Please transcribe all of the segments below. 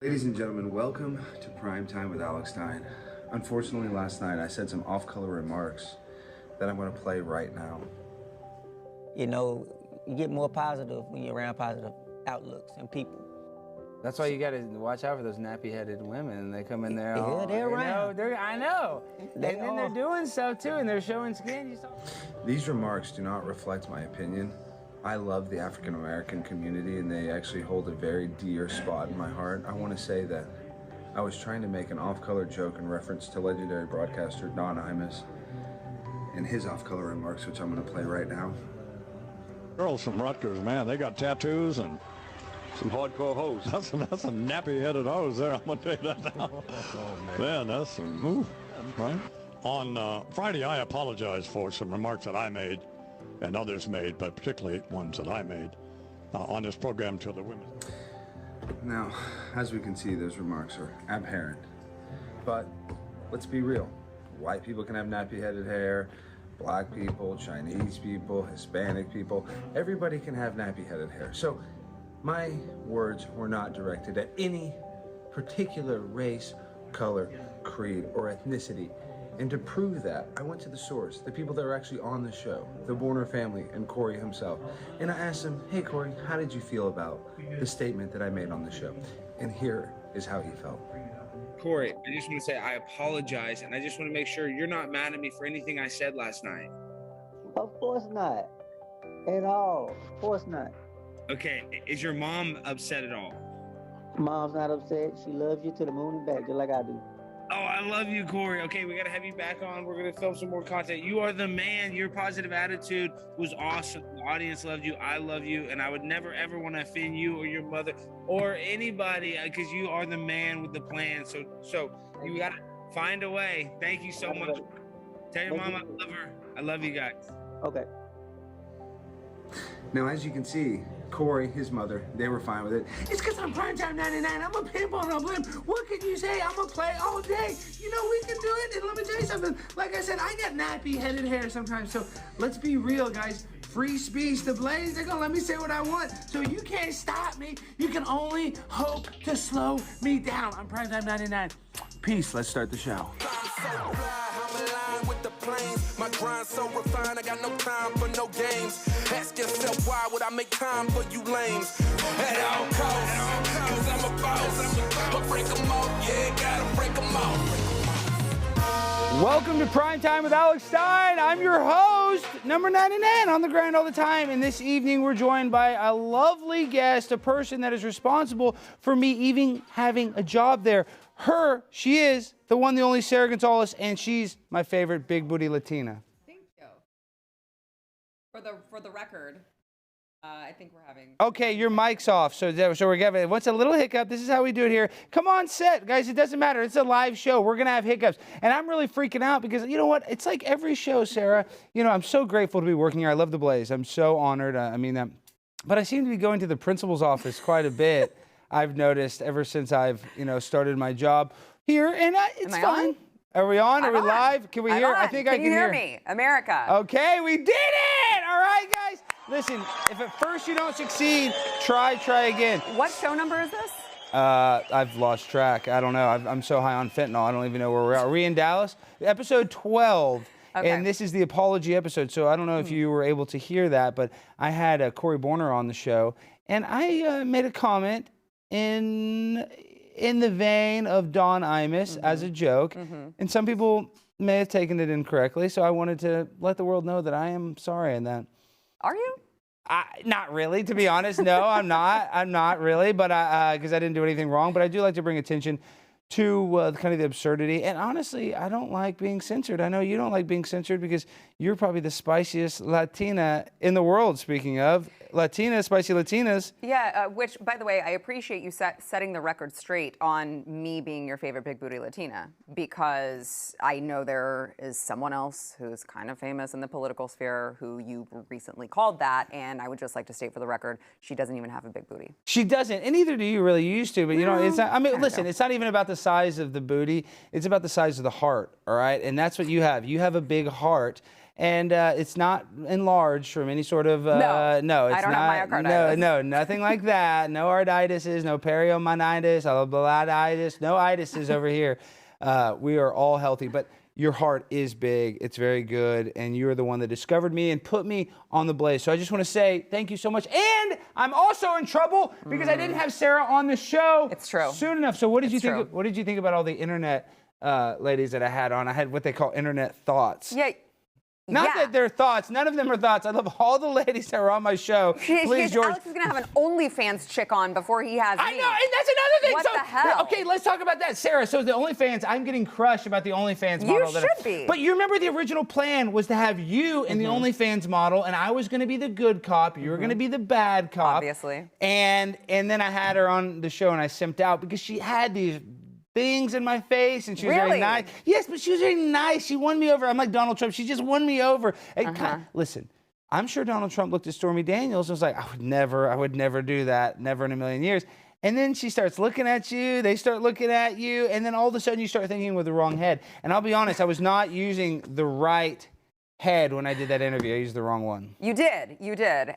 Ladies and gentlemen, welcome to Prime Time with Alex Stein. Unfortunately, last night I said some off-color remarks that I'm going to play right now. You know, you get more positive when you're around positive outlooks and people. That's why you got to watch out for those nappy-headed women. They come in there. Yeah, they're around. I know. They And then are. they're doing stuff too, and they're showing skin. You saw. These remarks do not reflect my opinion. I love the African American community, and they actually hold a very dear spot in my heart. I want to say that I was trying to make an off-color joke in reference to legendary broadcaster Don Imus and his off-color remarks, which I'm going to play right now. Girls from Rutgers, man, they got tattoos and Some hardcore hoes. that's some nappy-headed hoes there. I'm gonna tell you that now. Man, that's some right. On Friday, I apologize for some remarks that I made and others made, but particularly ones that I made on this program to the women. Now, as we can see, those remarks are abhorrent. But let's be real. White people can have nappy-headed hair. Black people, Chinese people, Hispanic people, everybody can have nappy-headed hair. So my words were not directed at any particular race, color, creed, or ethnicity. And to prove that, I went to the source, the people that were actually on the show, the Warner family and Corey himself. And I asked him, hey Corey, how did you feel about the statement that I made on the show? And here is how he felt. Corey, I just want to say I apologize, and I just want to make sure you're not mad at me for anything I said last night. Of course not. At all. Of course not. Okay, is your mom upset at all? Mom's not upset. She loves you to the moon and back, just like I do. Oh, I love you, Corey. Okay, we got to have you back on. We're going to film some more content. You are the man. Your positive attitude was awesome. The audience loved you. I love you. And I would never, ever want to offend you or your mother or anybody because you are the man with the plan. So you got to find a way. Thank you so much. Tell your mom I love her. I love you guys. Okay. Now, as you can see, Corey, his mother, they were fine with it. It's because I'm Primetime 99. I'm a pimp on a blimp. What can you say? I'm going to play all day. You know, we can do it. And let me tell you something. Like I said, I got nappy-headed hair sometimes. So let's be real, guys. Free speech. The Blaze, they're going to let me say what I want. So you can't stop me. You can only hope to slow me down. I'm Primetime 99. Peace. Let's start the show. My grind so refined, I got no time for no games. Ask yourself why would I make time for you lames? At all costs, cause I'm a boss. But break them off, yeah, gotta break them off. Welcome to Prime Time with Alex Stein. I'm your host, number 99, on the grind all the time. And this evening we're joined by a lovely guest, a person that is responsible for me even having a job there. She is the one, the only Sara Gonzales, and she's my favorite big booty Latina. Thank you. For the record, I think we're having. Okay, your mic's off, so we're giving. What's a little hiccup? This is how we do it here. Come on set, guys. It doesn't matter. It's a live show. We're gonna have hiccups, and I'm really freaking out because you know what? It's like every show, Sara. You know, I'm so grateful to be working here. I love the Blaze. I'm so honored. But I seem to be going to the principal's office quite a bit. I've noticed ever since I've, started my job here, and it's fine. On? Are we on? I'm Are we on. live? Can we hear? I'm on. I think I can hear. Can you hear me? America. Okay, we did it! All right, guys. Listen, if at first you don't succeed, try again. What show number is this? I've lost track. I don't know. I'm so high on fentanyl, I don't even know where we are. Are we in Dallas? Episode 12. Okay. And this is the apology episode, so I don't know if you were able to hear that, but I had Corey Borner on the show, and I made a comment in the vein of Don Imus as a joke, and some people may have taken it incorrectly, so I wanted to let the world know that I am sorry in that. Are you? Not really, to be honest. No, I'm not. I'm not really, but because I didn't do anything wrong, but I do like to bring attention to kind of the absurdity. And honestly, I don't like being censored. I know you don't like being censored because you're probably the spiciest Latina in the world, speaking of. Latina, spicy Latinas. Yeah, which, by the way, I appreciate you setting the record straight on me being your favorite big booty Latina, because I know there is someone else who's kind of famous in the political sphere who you recently called that, and I would just like to state for the record, she doesn't even have a big booty. She doesn't, and neither do you really. You used to, but it's not, listen, it's not even about the size of the booty, it's about the size of the heart, all right? And that's what you have. You have a big heart. and it's not enlarged from any sort of no, it's I don't not. have myocarditis. No, nothing like that. No arditises, no periomonitis, alobuladitis, no itises over here. We are all healthy, but your heart is big. It's very good, and you are the one that discovered me and put me on the blaze. So I just want to say thank you so much. And I'm also in trouble because I didn't have Sara on the show. It's true. Soon enough. So what did you think? What did you think about all the internet ladies that I had on? I had what they call internet thoughts. Yeah. Not that they're thoughts. None of them are thoughts. I love all the ladies that were on my show. Please, George. Alex is going to have an OnlyFans chick on before he has me. I know, and that's another thing. What the hell? Okay, let's talk about that. Sara, so the OnlyFans, I'm getting crushed about the OnlyFans model. You should be. But you remember the original plan was to have you in the OnlyFans model, and I was going to be the good cop. You were going to be the bad cop. Obviously. And then I had her on the show, and I simped out because she had these things in my face, and she was very nice. Yes, but she was very nice. She won me over. I'm like Donald Trump. She just won me over. Listen, I'm sure Donald Trump looked at Stormy Daniels and was like, I would never do that, never in a million years. And then she starts looking at you, they start looking at you, and then all of a sudden you start thinking with the wrong head. And I'll be honest, I was not using the right head when I did that interview. I used the wrong one. You did.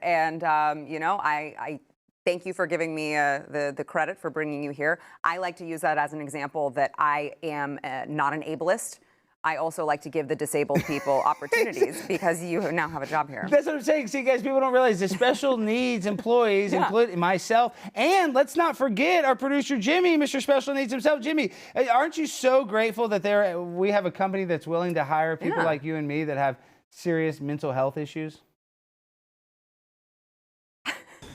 And, I thank you for giving me the credit for bringing you here. I like to use that as an example that I am not an ableist. I also like to give the disabled people opportunities because you now have a job here. That's what I'm saying. See, guys, people don't realize the special needs employees, including myself, and let's not forget our producer, Jimmy, Mr. Special Needs himself. Jimmy, aren't you so grateful that we have a company that's willing to hire people like you and me that have serious mental health issues?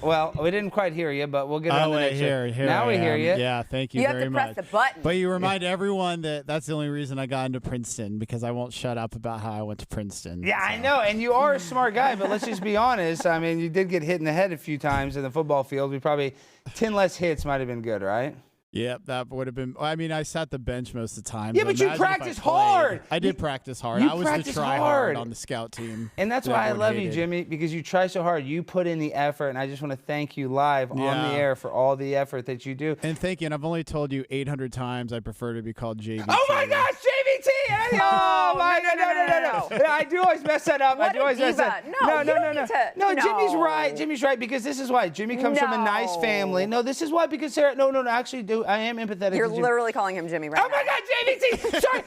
Well, we didn't quite hear you, but we'll get it on the next show. Now we hear you. Yeah, thank you very much. You have to press the button. But you remind everyone that that's the only reason I got into Princeton, because I won't shut up about how I went to Princeton. Yeah, I know, and you are a smart guy, but let's just be honest. I mean, you did get hit in the head a few times in the football field. We probably 10 less hits might have been good, right? Yep, that would have been. I mean, I sat the bench most of the time. Yeah, but you practice hard. I did practice hard. I was the try hard on the scout team. And that's why I love you, Jimmy, because you try so hard. You put in the effort, and I just want to thank you live on the air for all the effort that you do. And thank you. And I've only told you 800 times I prefer to be called JVT. Oh my gosh, JVT! Oh my God, no. I do always mess that up. What I do always mess that up. No, Jimmy's right. Jimmy's right, because this is why. Jimmy comes from a nice family. No, this is why, because Sara, no, actually, I am empathetic. You're literally calling him Jimmy right now. Oh my God, JVT! Sorry,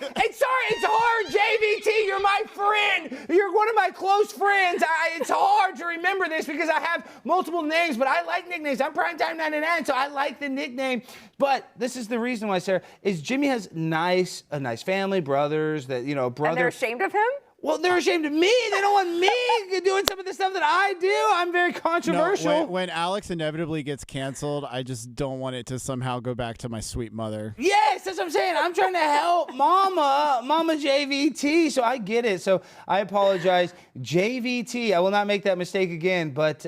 it's hard, JVT. You're my friend. You're one of my close friends. It's hard to remember this because I have multiple names, but I like nicknames. I'm Primetime 99, so I like the nickname. But this is the reason why, Sara, is Jimmy has a nice family, brothers that, brother. And they're ashamed of him? Well, they're ashamed of me. They don't want me doing some of the stuff that I do. I'm very controversial. No, when Alex inevitably gets canceled, I just don't want it to somehow go back to my sweet mother. Yes, that's what I'm saying. I'm trying to help Mama JVT, so I get it. So I apologize. JVT, I will not make that mistake again, but...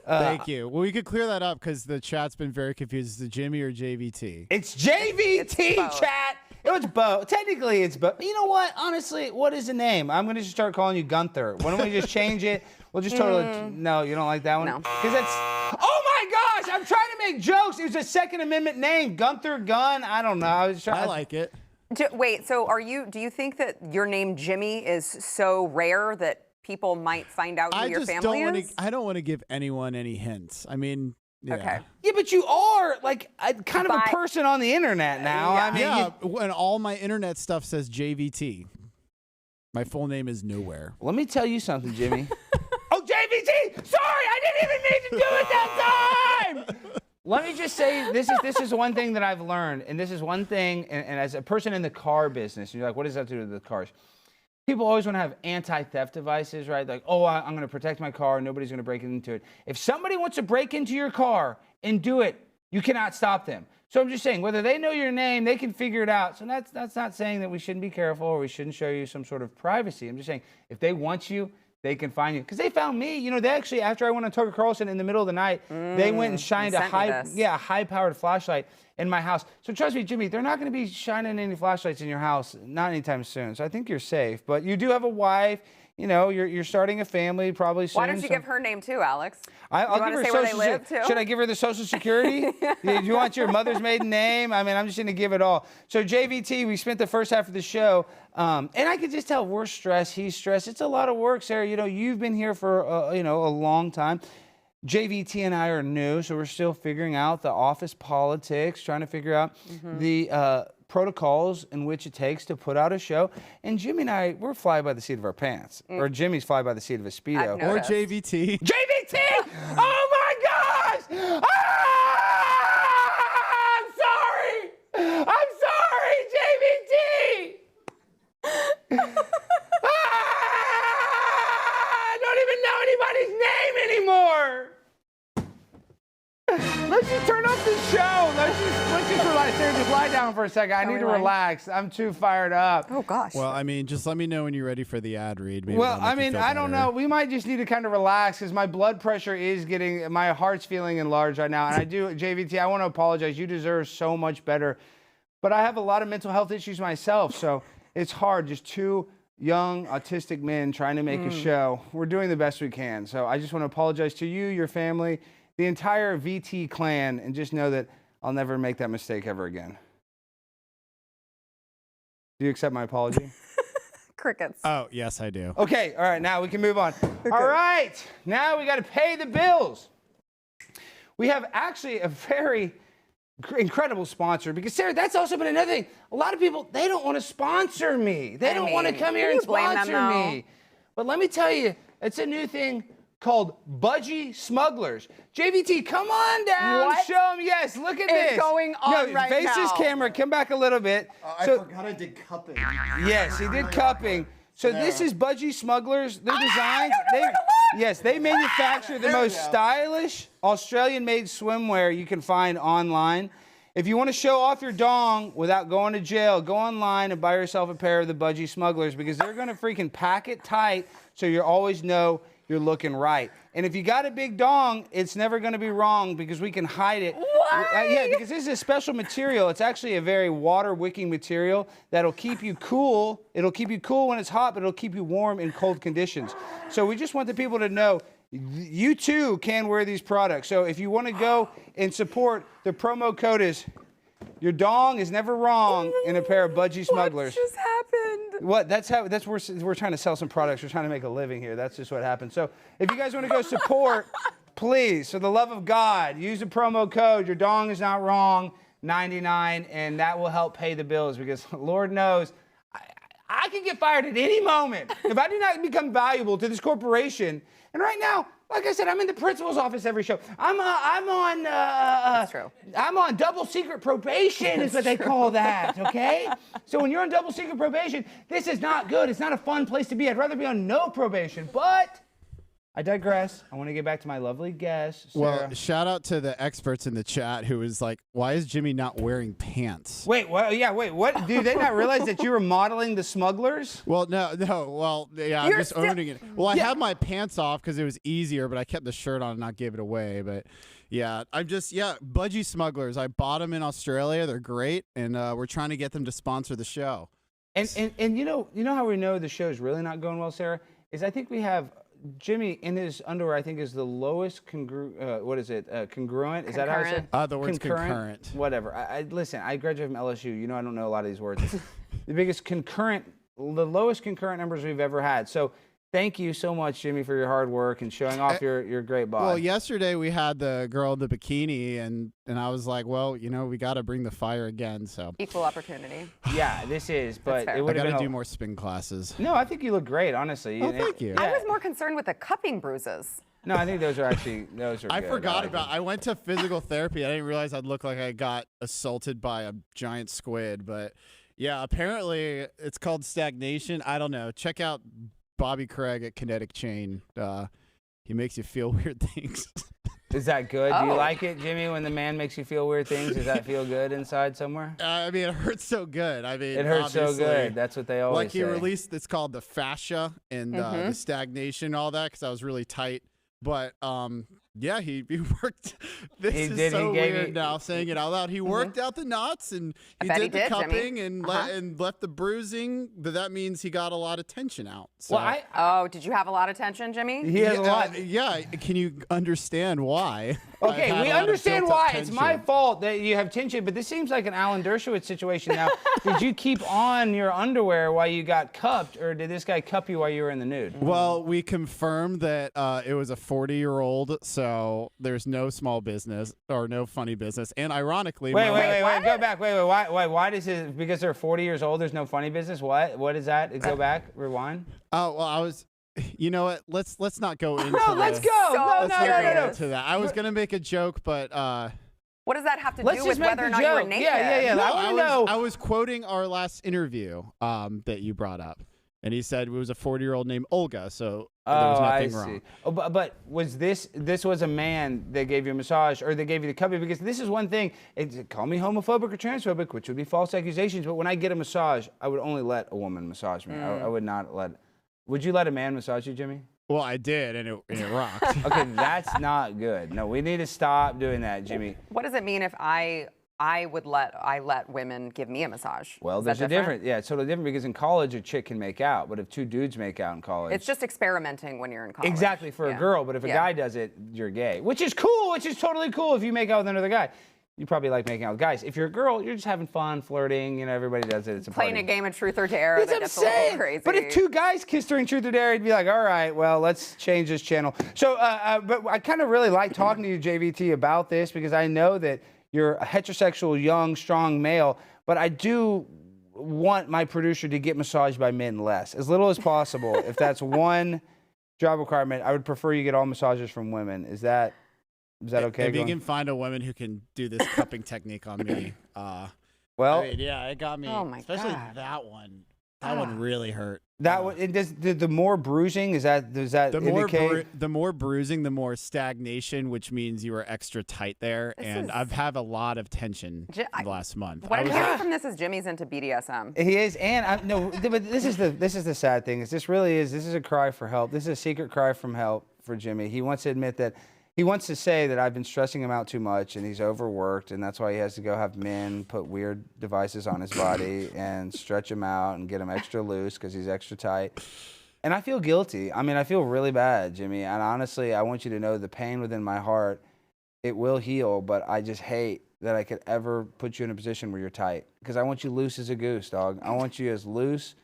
Thank you. Well, we could clear that up because the chat's been very confused. Is it Jimmy or JVT? It's JVT, chat. It was both. Technically, it's both. You know what? Honestly, what is the name? I'm going to just start calling you Gunther. Why don't we just change it? We'll just totally... No, you don't like that one? No. Because that's... Oh, my gosh! I'm trying to make jokes. It was a Second Amendment name. Gunther Gunn. I don't know. I like it. Wait, so do you think that your name Jimmy is so rare that people might find out who your family is? I don't want to give anyone any hints. I mean... Yeah. Okay. Yeah, but you are like kind of a person on the internet now. I mean, when all my internet stuff says JVT, my full name is nowhere. Let me tell you something, Jimmy. Oh, JVT! Sorry, I didn't even mean to do it that time. Let me just say, this is one thing that I've learned, and this is one thing, and as a person in the car business, you're like, what does that do to the cars? People always want to have anti-theft devices, right? Like, oh, I'm going to protect my car. Nobody's going to break into it. If somebody wants to break into your car and do it, you cannot stop them. So I'm just saying, whether they know your name, they can figure it out. So that's not saying that we shouldn't be careful or we shouldn't show you some sort of privacy. I'm just saying, if they want you, they can find you. Because they found me. They actually, after I went on Tucker Carlson in the middle of the night, they went and shined a high-powered flashlight. in my house. So trust me, Jimmy, they're not going to be shining any flashlights in your house, not anytime soon. So I think you're safe. But you do have a wife. You know, you're starting a family probably soon. Why don't you give her name too, Alex? I'll you give her say where they live too? Should I give her the social security? Do you want your mother's maiden name? I mean, I'm just going to give it all. So JVT, we spent the first half of the show, and I could just tell we're stressed. He's stressed. It's a lot of work, Sarah. You know, you've been here for a long time. JVT and I are new, so we're still figuring out the office politics, trying to figure out the protocols in which it takes to put out a show. And Jimmy and I, we're fly by the seat of our pants. Or Jimmy's fly by the seat of his Speedo. Or JVT. JVT! Oh my gosh! I'm sorry! I'm sorry, JVT! I don't even know anybody's name anymore! Let's just turn off the show. Let's just relax. Sarah, just lie down for a second. I need to relax. I'm too fired up. Oh gosh. Well, I mean, just let me know when you're ready for the ad read. Maybe Well, I mean, I don't know. We might just need to kind of relax because my blood pressure is my heart's feeling enlarged right now. And I do, JVT, I want to apologize. You deserve so much better. But I have a lot of mental health issues myself. So it's hard. Just two young autistic men trying to make a show. We're doing the best we can. So I just want to apologize to you, your family, the entire VT clan, and just know that I'll never make that mistake ever again. Do you accept my apology? Crickets. Oh, yes, I do. Okay, all right, now we can move on. All right, now we got to pay the bills. We have actually a very incredible sponsor because, Sarah, that's also been another thing. A lot of people, they don't want to sponsor me. They don't want to come here and sponsor me. But let me tell you, it's a new thing called Budgie Smugglers. JVT, come on down. What? Show them. Yes, look at this. Is going on right face now? this camera. Come back a little bit. I forgot I did cupping. Yes, he did cupping. So this is Budgie Smugglers. They're designed. Yes, they manufacture the most stylish Australian-made swimwear you can find online. If you want to show off your dong without going to jail, go online and buy yourself a pair of the Budgie Smugglers because they're going to freaking pack it tight so you always know you're looking right. And if you got a big dong, it's never going to be wrong because we can hide it. Why? Yeah, because this is a special material. It's actually a very water-wicking material that'll keep you cool. It'll keep you cool when it's hot, but it'll keep you warm in cold conditions. So we just want the people to know you too can wear these products. So if you want to go and support, the promo code is your dong is never wrong in a pair of Budgie Smugglers. What just happened? What? That's we're trying to sell some products. We're trying to make a living here. That's just what happened. So if you guys want to go support, please, for the love of God, use the promo code. Your dong is not wrong, 99, and that will help pay the bills because Lord knows I can get fired at any moment if I do not become valuable to this corporation. And right now, like I said, I'm in the principal's office every show. I'm on double secret probation is what they call that, okay? So when you're on double secret probation, this is not good. It's not a fun place to be. I'd rather be on no probation, but I digress. I want to get back to my lovely guest, Sarah. Well, shout out to the experts in the chat who was like, why is Jimmy not wearing pants? Wait, what? Yeah, wait, what? Do they not realize that you were modeling the smugglers? Well, no. Well, yeah, I'm just owning it. Well, I had my pants off because it was easier, but I kept the shirt on and not gave it away. But yeah, Budgie Smugglers. I bought them in Australia. They're great, and we're trying to get them to sponsor the show. And you know how we know the show's really not going well, Sarah? Is I think we have Jimmy in his underwear, I think, is the lowest congruent. Is that how I say? The word's concurrent. Whatever. Listen, I graduated from LSU. You know I don't know a lot of these words. The lowest concurrent numbers we've ever had. So thank you so much, Jimmy, for your hard work and showing off your great body. Well, yesterday we had the girl in the bikini, and I was like, well, we got to bring the fire again. So equal opportunity. Yeah, this is, but it would have got been to do more spin classes. No, I think you look great, honestly. Oh, thank you. I was more concerned with the cupping bruises. No, I think those are I good. forgot about. I went to physical therapy. I didn't realize I'd look like I got assaulted by a giant squid, but yeah, apparently it's called stagnation. I don't know. Check out Bobby Craig at Kinetic Chain. He makes you feel weird things. Is that good? Do you like it, Jimmy, when the man makes you feel weird things? Does that feel good inside somewhere? I mean, it hurts so good. I mean, it hurts so good. That's what they always say. Like he released, it's called the fascia and the stagnation, all that, because I was really tight. But Yeah, he worked. This He is did, so he gave weird you- now, saying it out loud. He worked out the knots and he bet did he the did, cupping Jimmy. and left the bruising. But that means he got a lot of tension out. So. Well, Oh, did you have a lot of tension, Jimmy? he has a lot. Yeah, can you understand why? Okay, I've had we a lot of understand built-up why. It's my tension. fault that you have tension, but this seems like an Alan Dershowitz situation now. Did you keep on your underwear while you got cupped, or did this guy cup you while you were in the nude? Well, we confirmed that it was a 40-year-old, so there's no small business or no funny business. And ironically, Wait, my- go back. Wait, why does it, because they're 40 years old, there's no funny business? What is that? Go back, rewind. Oh, well, I was. You know what? Let's not go into. No, let's this. go. So No. Let's not go into that. I was gonna make a joke, but What does that have to Let's do just with make whether the or not you were joke. naked? Yeah. no, I wanna know. I was quoting our last interview that you brought up, and he said it was a 40-year-old named Olga, so there was nothing wrong. Oh, but was this was a man that gave you a massage or they gave you the cupping? Because this is one thing. Call me homophobic or transphobic, which would be false accusations. But when I get a massage, I would only let a woman massage me. I would not let. Would you let a man massage you, Jimmy? Well, I did, and it rocked. Okay, that's not good. No, we need to stop doing that, Jimmy. What does it mean if I let women give me a massage? Well, Is there's that a difference. Yeah, it's totally different because in college a chick can make out, but if two dudes make out in college, It's just experimenting when you're in college. exactly for a Yeah. girl. But if a Yeah. guy does it, you're gay, which is cool. Which is totally cool if you make out with another guy. You probably like making out with guys. If you're a girl, you're just having fun, flirting. You know, everybody does it. It's a Playing party. a game of truth or dare That's that what I'm gets a little saying. crazy. But if two guys kissed during Truth or Dare, you'd be like, all right, well, let's change this channel. So, but I kind of really like talking to you, JVT, about this because I know that you're a heterosexual, young, strong male, but I do want my producer to get massaged by men less, as little as possible. If that's one job requirement, I would prefer you get all massages from women. Is that okay? If you going? can find a woman who can do this cupping technique on me, Well, I mean, yeah, it got me. Oh my especially God. that one. That one really hurt. that one, the more bruising, does that indicate? The more bruising, the more stagnation, which means you were extra tight there. And I've had a lot of tension last month. What I'm hearing from this is Jimmy's into BDSM. He is, and no, but this is the sad thing. This is a cry for help. This is a secret cry from help for Jimmy. He wants to admit that. He wants to say that I've been stressing him out too much and he's overworked and that's why he has to go have men put weird devices on his body and stretch him out and get him extra loose because he's extra tight. And I feel guilty. I mean, I feel really bad, Jimmy. And honestly, I want you to know the pain within my heart, it will heal, but I just hate that I could ever put you in a position where you're tight because I want you loose as a goose, dog. I want you as loose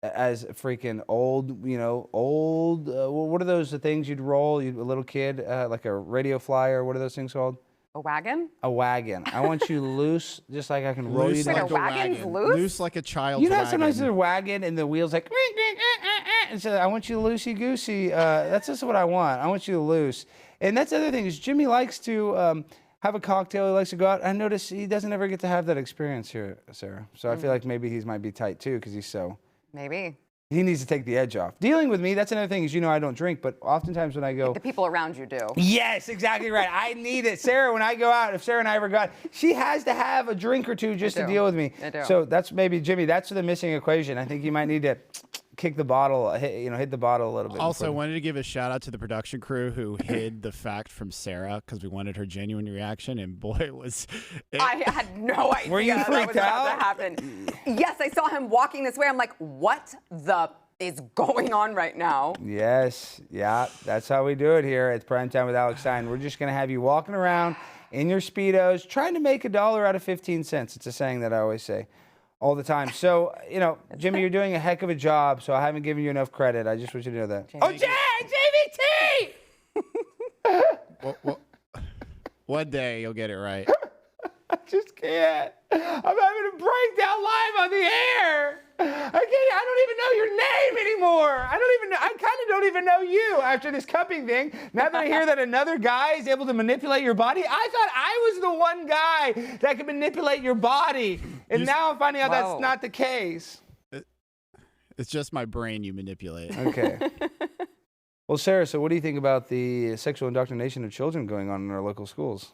as freaking old, what are those things you'd roll, a little kid, like a radio flyer, what are those things called? A wagon? A wagon. I want you loose, just like I can roll you Loose down. like a wagon's wagon. loose? Loose like a child's You know how wagon. sometimes there's a wagon and the wheels like, and so I want you loosey-goosey. That's just what I want. I want you loose. And that's the other thing is Jimmy likes to have a cocktail. He likes to go out. I notice he doesn't ever get to have that experience here, Sarah. So I feel like maybe he might be tight too because he's so... Maybe. He needs to take the edge off. Dealing with me, that's another thing, is I don't drink, but oftentimes when I go... The people around you do. Yes, exactly right. I need it. Sarah, when I go out, if Sarah and I ever got... She has to have a drink or two just to deal with me. I do. So that's maybe, Jimmy, that's the missing equation. I think you might need to kick the bottle, hit the bottle a little bit. Also, I wanted to give a shout out to the production crew who hid the fact from Sarah because we wanted her genuine reaction, and boy, was it. I had no idea Were you that was freaked about out? to happen. Yes, I saw him walking this way. I'm like, what the is going on right now? Yes, yeah, that's how we do it here at Primetime with Alex Stein. We're just going to have you walking around in your Speedos, trying to make $1 out of 15 cents. It's a saying that I always say all the time. So, Jimmy, you're doing a heck of a job, so I haven't given you enough credit. I just want you to know that. Oh, JVT! One day you'll get it right. I just can't. I'm having a breakdown live on the air. I don't even know your name anymore. I kind of don't even know you after this cupping thing. Now that I hear that another guy is able to manipulate your body, I thought I was the one guy that could manipulate your body. And now I'm finding out that's not the case. It's just my brain you manipulate. Okay. Well, Sarah, so what do you think about the sexual indoctrination of children going on in our local schools?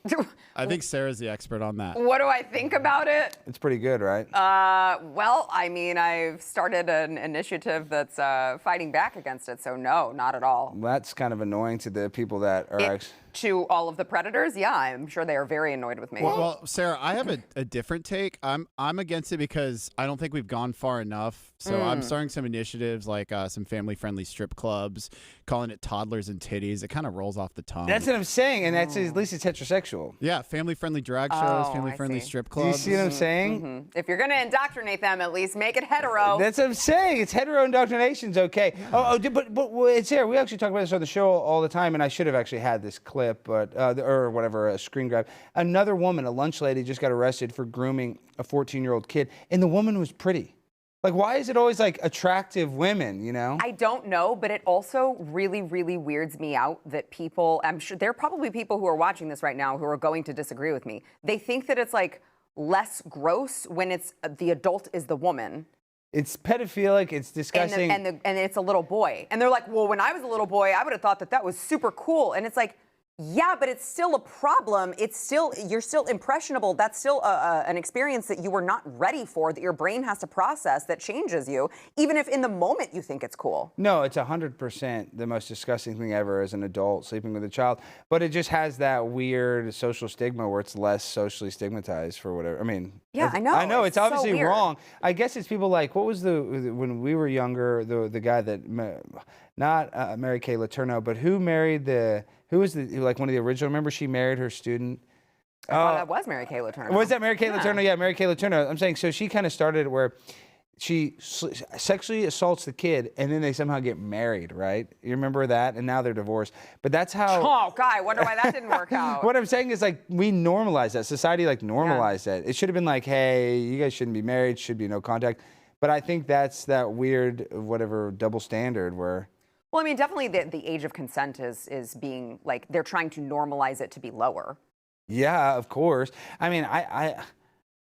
I think Sarah's the expert on that. What do I think about it? It's pretty good, right? Well, I mean, I've started an initiative that's fighting back against it, so no, not at all. That's kind of annoying to the people that are to all of the predators, yeah, I'm sure they are very annoyed with me. Well, Sarah, I have a different take. I'm against it because I don't think we've gone far enough. So I'm starting some initiatives like some family-friendly strip clubs, calling it toddlers and titties. It kind of rolls off the tongue. That's what I'm saying, and that's at least it's heterosexual. Yeah, family-friendly drag shows, family-friendly strip clubs. Do you see what I'm saying? If you're going to indoctrinate them, at least make it hetero. That's what I'm saying. It's hetero indoctrination's okay. Yeah. But it's here. We actually talk about this on the show all the time, and I should have actually had this clip, but or whatever, a screen grab. Another woman, a lunch lady, just got arrested for grooming a 14-year-old kid, and the woman was pretty. Like, why is it always like attractive women, you know? I don't know, but it also really, really weirds me out that people, I'm sure there are probably people who are watching this right now who are going to disagree with me. They think that it's like less gross when it's the adult is the woman. It's pedophilic, it's disgusting. And it's a little boy. And they're like, well, when I was a little boy, I would have thought that that was super cool. And it's like, yeah, but it's still a problem. You're still impressionable. That's still an experience that you were not ready for, that your brain has to process, that changes you, even if in the moment you think it's cool. No, it's 100% the most disgusting thing ever as an adult sleeping with a child. But it just has that weird social stigma where it's less socially stigmatized for whatever. I mean, yeah, I know. I know it's obviously so wrong. I guess it's people like, what was when we were younger, the guy that not Mary Kay Letourneau, but who married who was like one of the original? Remember, she married her student. I thought that was Mary Kay Letourneau. Was that Mary Kay Letourneau? Yeah, Mary Kay Letourneau. I'm saying, so she kind of started where she sexually assaults the kid, and then they somehow get married, right? You remember that? And now they're divorced. But that's how. Oh, God, I wonder why that didn't work out. What I'm saying is, like, we normalize that. Society, like, normalized that. It should have been like, hey, you guys shouldn't be married. Should be no contact. But I think that's that weird, whatever, double standard where. Well, I mean, definitely the age of consent is being, like, they're trying to normalize it to be lower. Yeah, of course. I mean, I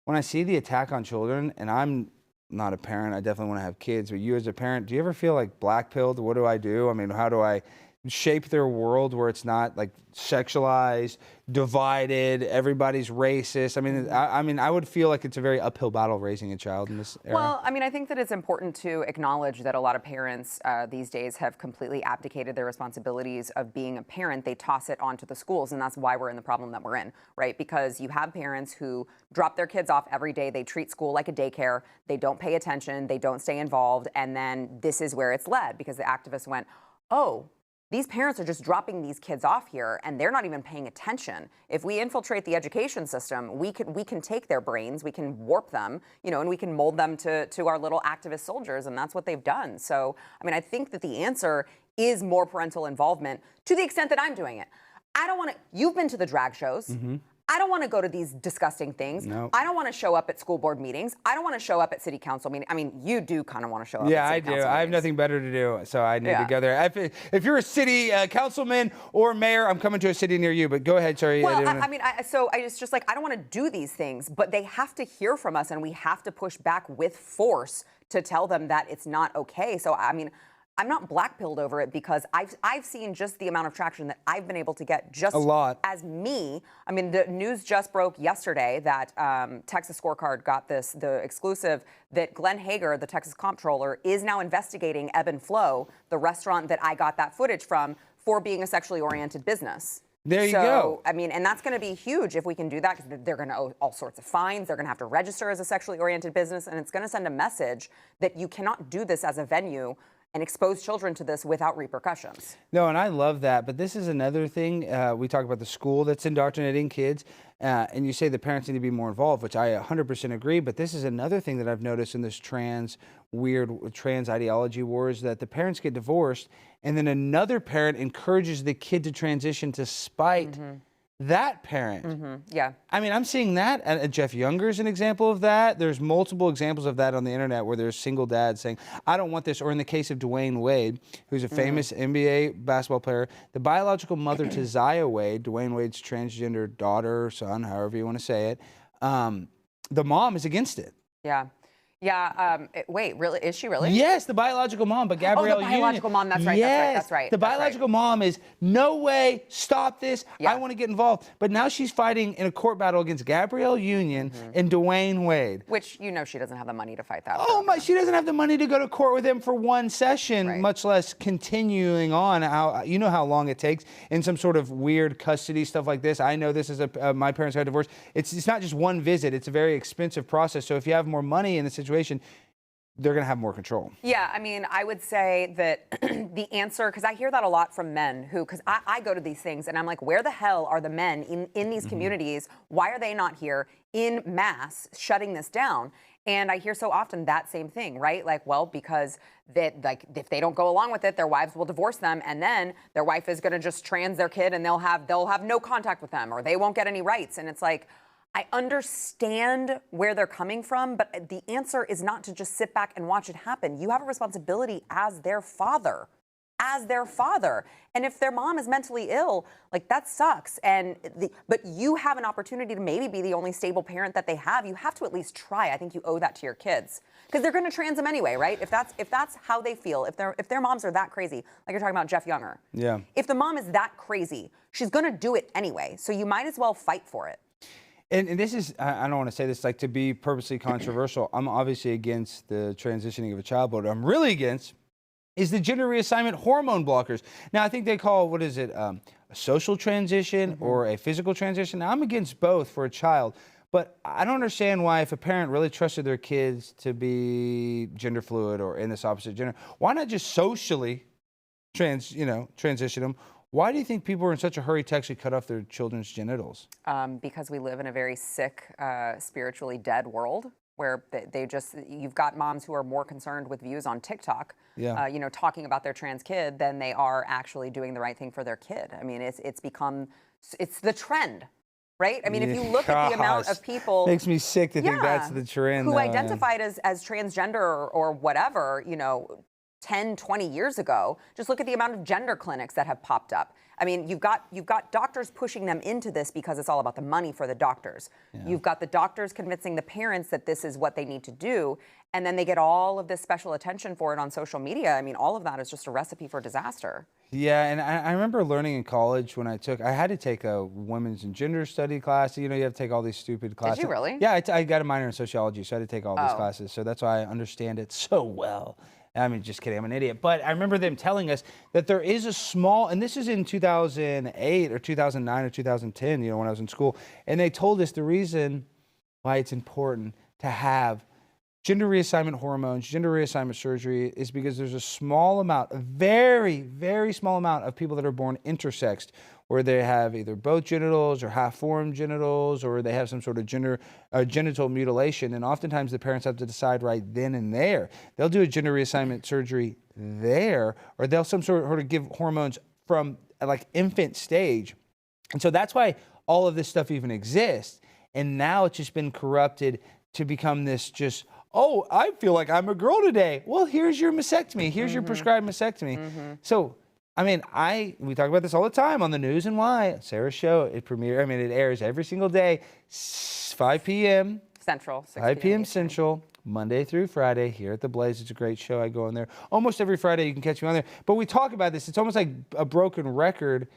when I see the attack on children, and I'm not a parent, I definitely want to have kids, but you as a parent, do you ever feel like black-pilled? What do I do? I mean, how do I shape their world where it's not, like, sexualized, divided, everybody's racist? I mean, I would feel like it's a very uphill battle raising a child in this era. Well, I mean, I think that it's important to acknowledge that a lot of parents these days have completely abdicated their responsibilities of being a parent. They toss it onto the schools, and that's why we're in the problem that we're in, right? Because you have parents who drop their kids off every day. They treat school like a daycare. They don't pay attention. They don't stay involved. And then this is where it's led, because the activists went, oh, these parents are just dropping these kids off here, and they're not even paying attention. If we infiltrate the education system, we can take their brains, we can warp them, you know, and we can mold them to our little activist soldiers, and that's what they've done. So, I mean, I think that the answer is more parental involvement to the extent that I'm doing it. I don't want to. You've been to the drag shows. Mm-hmm. I don't want to go to these disgusting things. No. I don't want to show up at school board meetings. I don't want to show up at city council meetings. I mean, you do kind of want to show up yeah, at city I do. council I have meetings. nothing better to do, so I need to go there. If you're a city councilman or mayor, I'm coming to a city near you, but go ahead, sorry. Well, it's just like, I don't want to do these things, but they have to hear from us, and we have to push back with force to tell them that it's not okay. So, I mean, I'm not black-pilled over it, because I've seen just the amount of traction that I've been able to get just a lot as me. I mean, the news just broke yesterday that Texas Scorecard got the exclusive that Glenn Hager, the Texas comptroller, is now investigating Ebb and Flow, the restaurant that I got that footage from, for being a sexually oriented business. There you go. I mean, and that's going to be huge if we can do that, because they're going to owe all sorts of fines. They're going to have to register as a sexually oriented business, and it's going to send a message that you cannot do this as a venue and expose children to this without repercussions. No, and I love that. But this is another thing. We talk about the school that's indoctrinating kids, and you say the parents need to be more involved, which I 100% agree. But this is another thing that I've noticed in this weird trans ideology wars, that the parents get divorced, and then another parent encourages the kid to transition to spite that parent. Mm-hmm. Yeah. I mean, I'm seeing that. Jeff Younger's an example of that. There's multiple examples of that on the internet where there's single dads saying, I don't want this. Or in the case of Dwayne Wade, who's a famous NBA basketball player, the biological mother to Zaya Wade, Dwayne Wade's transgender daughter or son, however you want to say it, the mom is against it. Yeah. Yeah. Wait, really? Is she really? Yes, the biological mom, but Gabrielle Union. Oh, the biological mom. That's right. Yes, That's right. The biological mom is, no way, stop this. Yeah. I want to get involved. But now she's fighting in a court battle against Gabrielle Union and Dwayne Wade. Which, you know, she doesn't have the money to fight that. Oh my, she doesn't have the money to go to court with him for one session, much less continuing on. You know how long it takes in some sort of weird custody stuff like this. I know this is my parents got divorced. It's not just one visit. It's a very expensive process. So if you have more money in the situation, they're going to have more control. Yeah, I mean, I would say that the answer, because I hear that a lot from men who, because I go to these things and I'm like, where the hell are the men in these communities? Why are they not here in mass shutting this down? And I hear so often that same thing, right? Like, well, because if they don't go along with it, their wives will divorce them, and then their wife is going to just trans their kid, and they'll have no contact with them, or they won't get any rights. And it's like, I understand where they're coming from, but the answer is not to just sit back and watch it happen. You have a responsibility as their father. And if their mom is mentally ill, like, that sucks. But you have an opportunity to maybe be the only stable parent that they have. You have to at least try. I think you owe that to your kids, because they're going to trans them anyway, right? If that's how they feel, if their moms are that crazy, like you're talking about Jeff Younger. Yeah. If the mom is that crazy, she's going to do it anyway. So you might as well fight for it. And this is, I don't want to say this like to be purposely controversial. I'm obviously against the transitioning of a child, but what I'm really against is the gender reassignment hormone blockers. Now, I think they call, what is it, a social transition or a physical transition. Now, I'm against both for a child, but I don't understand why, if a parent really trusted their kids to be gender fluid or in this opposite gender, why not just socially transition them? Why do you think people are in such a hurry to actually cut off their children's genitals? Because we live in a very sick, spiritually dead world, where you've got moms who are more concerned with views on TikTok, talking about their trans kid, than they are actually doing the right thing for their kid. I mean, it's the trend, right? I mean, if you look at the amount of people, makes me sick to think that's the trend, who identified as transgender or whatever, 10, 20 years ago, just look at the amount of gender clinics that have popped up. I mean, you've got doctors pushing them into this because it's all about the money for the doctors. Yeah. You've got the doctors convincing the parents that this is what they need to do, and then they get all of this special attention for it on social media. I mean, all of that is just a recipe for disaster. Yeah, and I remember learning in college when I had to take a women's and gender study class. You have to take all these stupid classes. Did you really? Yeah, I got a minor in sociology, so I had to take all these classes. So that's why I understand it so well. I mean, just kidding, I'm an idiot. But I remember them telling us that there is a small, and this is in 2008 or 2009 or 2010, when I was in school, and they told us the reason why it's important to have gender reassignment hormones, gender reassignment surgery, is because there's a small amount, a very, very small amount of people that are born intersexed, where they have either both genitals or half-formed genitals, or they have some sort of genital mutilation. And oftentimes the parents have to decide right then and there. They'll do a gender reassignment surgery there, or they'll some sort of give hormones from like infant stage. And so that's why all of this stuff even exists. And now it's just been corrupted to become this just, oh, I feel like I'm a girl today. Well, here's your mastectomy. Here's your prescribed mastectomy. So, I mean, we talk about this all the time on the News and Why. Sarah's show, it airs every single day, 5 p.m. Central. 5 p.m. Central, Monday through Friday here at The Blaze. It's a great show. I go on there almost every Friday. You can catch me on there. But we talk about this. It's almost like a broken record.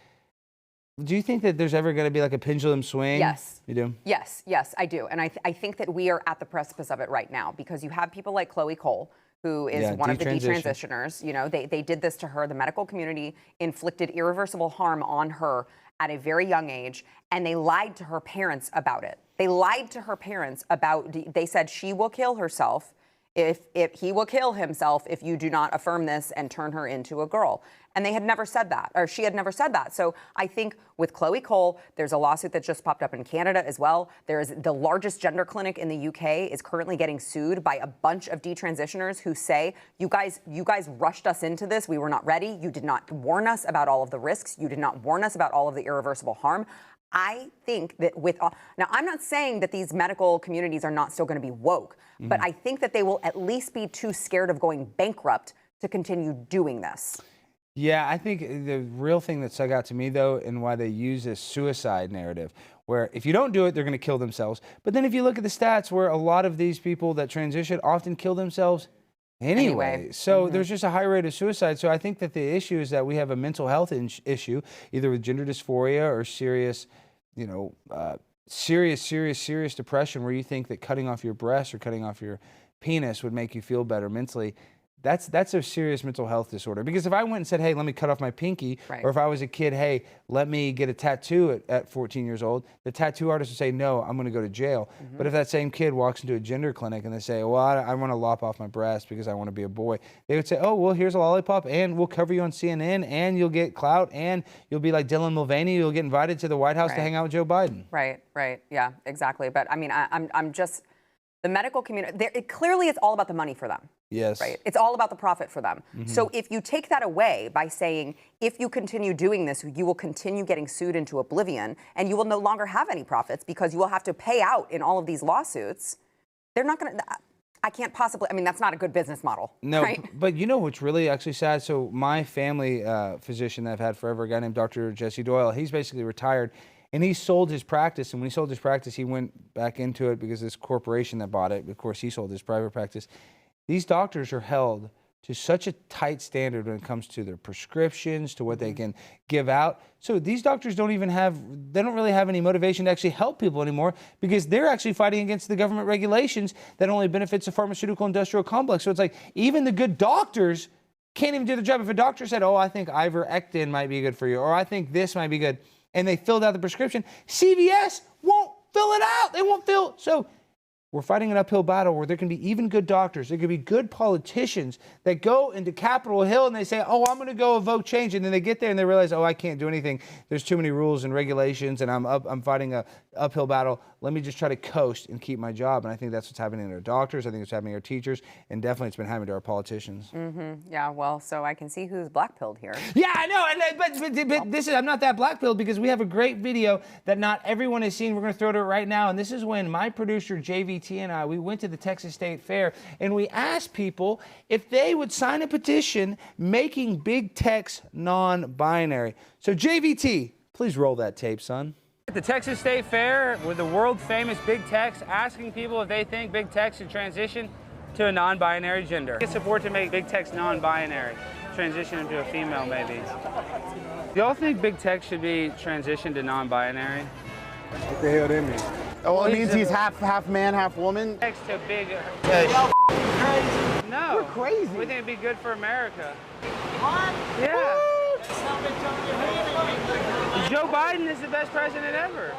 Do you think that there's ever going to be like a pendulum swing? Yes. You do? Yes, I do. And I think that we are at the precipice of it right now, because you have people like Chloe Cole, who is one of the detransitioners. They did this to her. The medical community inflicted irreversible harm on her at a very young age, and they lied to her parents about it. They said she will kill herself if he will kill himself if you do not affirm this and turn her into a girl. And they had never said that, or she had never said that. So I think with Chloe Cole, there's a lawsuit that just popped up in Canada as well. There's the largest gender clinic in the UK is currently getting sued by a bunch of detransitioners who say, you guys rushed us into this. We were not ready. You did not warn us about all of the risks. You did not warn us about all of the irreversible harm. I think that now I'm not saying that these medical communities are not still going to be woke, but I think that they will at least be too scared of going bankrupt to continue doing this. Yeah, I think the real thing that stuck out to me, though, and why they use this suicide narrative, where if you don't do it, they're going to kill themselves. But then if you look at the stats, where a lot of these people that transition often kill themselves anyway. So there's just a high rate of suicide. So I think that the issue is that we have a mental health issue, either with gender dysphoria or serious, serious depression, where you think that cutting off your breast or cutting off your penis would make you feel better mentally. That's a serious mental health disorder. Because if I went and said, hey, let me cut off my pinky, or if I was a kid, hey, let me get a tattoo at 14 years old, the tattoo artist would say, no, I'm going to go to jail. But if that same kid walks into a gender clinic and they say, well, I want to lop off my breast because I want to be a boy, they would say, oh, well, here's a lollipop, and we'll cover you on CNN, and you'll get clout, and you'll be like Dylan Mulvaney, you'll get invited to the White House to hang out with Joe Biden. Right. Yeah, exactly. But I mean, I'm just, the medical community, clearly it's all about the money for them. Yes. Right. It's all about the profit for them. So if you take that away by saying, if you continue doing this, you will continue getting sued into oblivion, and you will no longer have any profits because you will have to pay out in all of these lawsuits, they're not going to, I can't possibly, I mean, that's not a good business model. No, right? But you know what's really actually sad? So my family physician that I've had forever, a guy named Dr. Jesse Doyle, he's basically retired. And he sold his practice, and when he sold his practice, he went back into it because this corporation that bought it, of course, he sold his private practice. These doctors are held to such a tight standard when it comes to their prescriptions, to what they can give out. So these doctors don't really have any motivation to actually help people anymore, because they're actually fighting against the government regulations that only benefits the pharmaceutical industrial complex. So it's like even the good doctors can't even do their job. If a doctor said, oh, I think ivermectin might be good for you, or I think this might be good, and they filled out the prescription, CVS won't fill it out. They won't fill. So we're fighting an uphill battle where there can be even good doctors, there can be good politicians that go into Capitol Hill and they say, oh, I'm going to go evoke change. And then they get there and they realize, oh, I can't do anything. There's too many rules and regulations, and I'm fighting a uphill battle. Let me just try to coast and keep my job. And I think that's what's happening to our doctors. I think it's happening to our teachers. And definitely it's been happening to our politicians. Yeah, well, so I can see who's black-pilled here. Yeah, I know. But this is, I'm not that black-pilled, because we have a great video that not everyone has seen. We're going to throw to it right now. And this is when my producer, JVT, and I, we went to the Texas State Fair, and we asked people if they would sign a petition making big techs non-binary. So JVT, please roll that tape, son. At the Texas State Fair with the world famous big techs asking people if they think big techs should transition to a non-binary gender. Get support to make big techs non-binary, transition into a female maybe. Do y'all think big techs should be transitioned to non-binary? What the hell that mean? Oh, well, it means he's half man, half woman? Techs to big... No. We're crazy. We think it'd be good for America. What? Yeah. Joe Biden is the best president ever.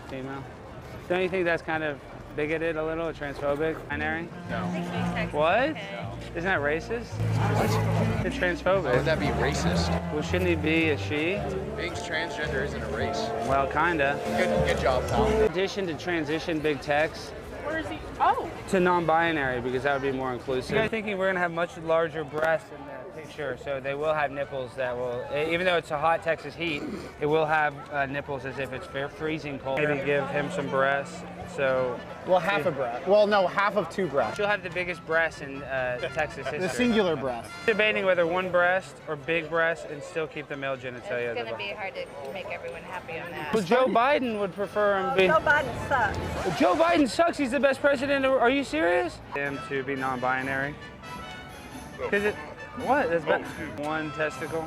Female. Don't you think that's kind of bigoted a little, transphobic, binary? No. What? No. Isn't that racist? What? It's transphobic. Why would that be racist? Well, shouldn't he be a she? Being transgender isn't a race. Well, kinda. Good job, Tom. In addition to transition big techs, Where is he? Oh. to non-binary, because that would be more inclusive. I'm thinking we're gonna have much larger breasts in the picture, so they will have nipples that will, even though it's a hot Texas heat, it will have nipples as if it's freezing cold. Maybe give him some breasts, so. Well, half a breast. Well, no, half of two breasts. She'll have the biggest breasts in Texas history. The singular breast. Debating whether one breast or big breast and still keep the male genitalia. It's going to be hard to make everyone happy on that. Well, Joe Biden would prefer him be. Joe Biden sucks. Well, Joe Biden sucks. He's the best president. Are you serious? Him to be non-binary. Because it. What? That's one testicle.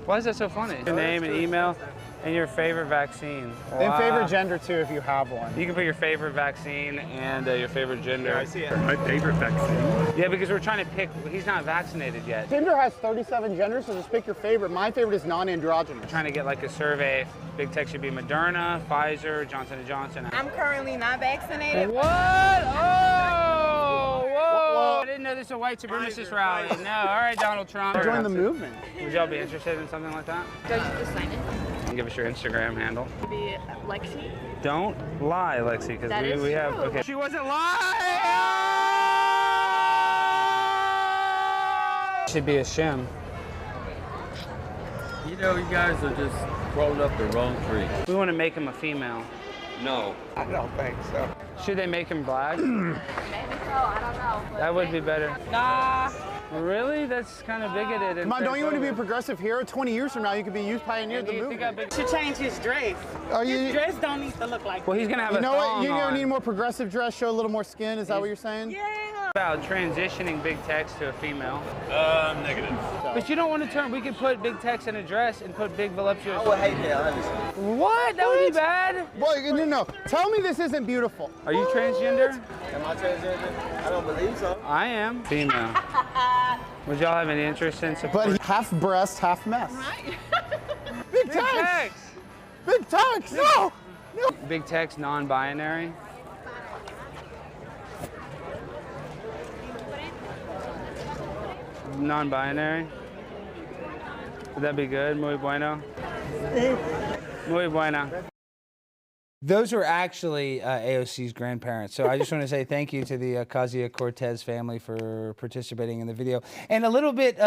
Why is that so funny? Your name and email and your favorite vaccine. And favorite gender too, if you have one. You can put your favorite vaccine and your favorite gender. Yeah, I see it. My favorite vaccine. Yeah, because we're trying to pick. He's not vaccinated yet. Tinder has 37 genders, so just pick your favorite. My favorite is non-androgynous. We're trying to get like a survey. If big tech should be Moderna, Pfizer, Johnson & Johnson. I'm currently not vaccinated. What? Oh, whoa! I didn't know this was a white supremacist rally. No, all right, Donald Trump. Join the movement. Would y'all be interested in something like that? Don't you just sign it? Give us your Instagram handle. Maybe Lexi? Don't lie, Lexi, because we have. Okay. She wasn't lying. Should be a shim. You know, you guys are just crawling up the wrong tree. We want to make him a female. No. I don't think so. Should they make him black? Maybe so. I don't know. That would be better. Nah. Really? That's kind of bigoted. Come on, don't you want to be a progressive hero? 20 years from now, you could be youth pioneer of the movement. Should change his dress. His dress don't need to look like. Well, he's gonna have you a know thong what? You're on. gonna need more progressive dress, show a little more skin. Is that what you're saying? Yeah. About transitioning Big Tex to a female. Negative. But you don't want to turn. We could put Big Tex in a dress and put big voluptuous. I would hate that, honestly. What? That would be bad. Boy, no. Tell me this isn't beautiful. Are you transgender? Am I transgender? I don't believe so. I am female. Would y'all have any interest in support? But half breast, half mess. Right. Big Tex! Big Tex! No! Big Tex, non-binary. Non-binary. Would that be good? Muy bueno. Muy buena. Those were actually AOC's grandparents. So I just want to say thank you to the Ocasio-Cortez family for participating in the video. And a little bit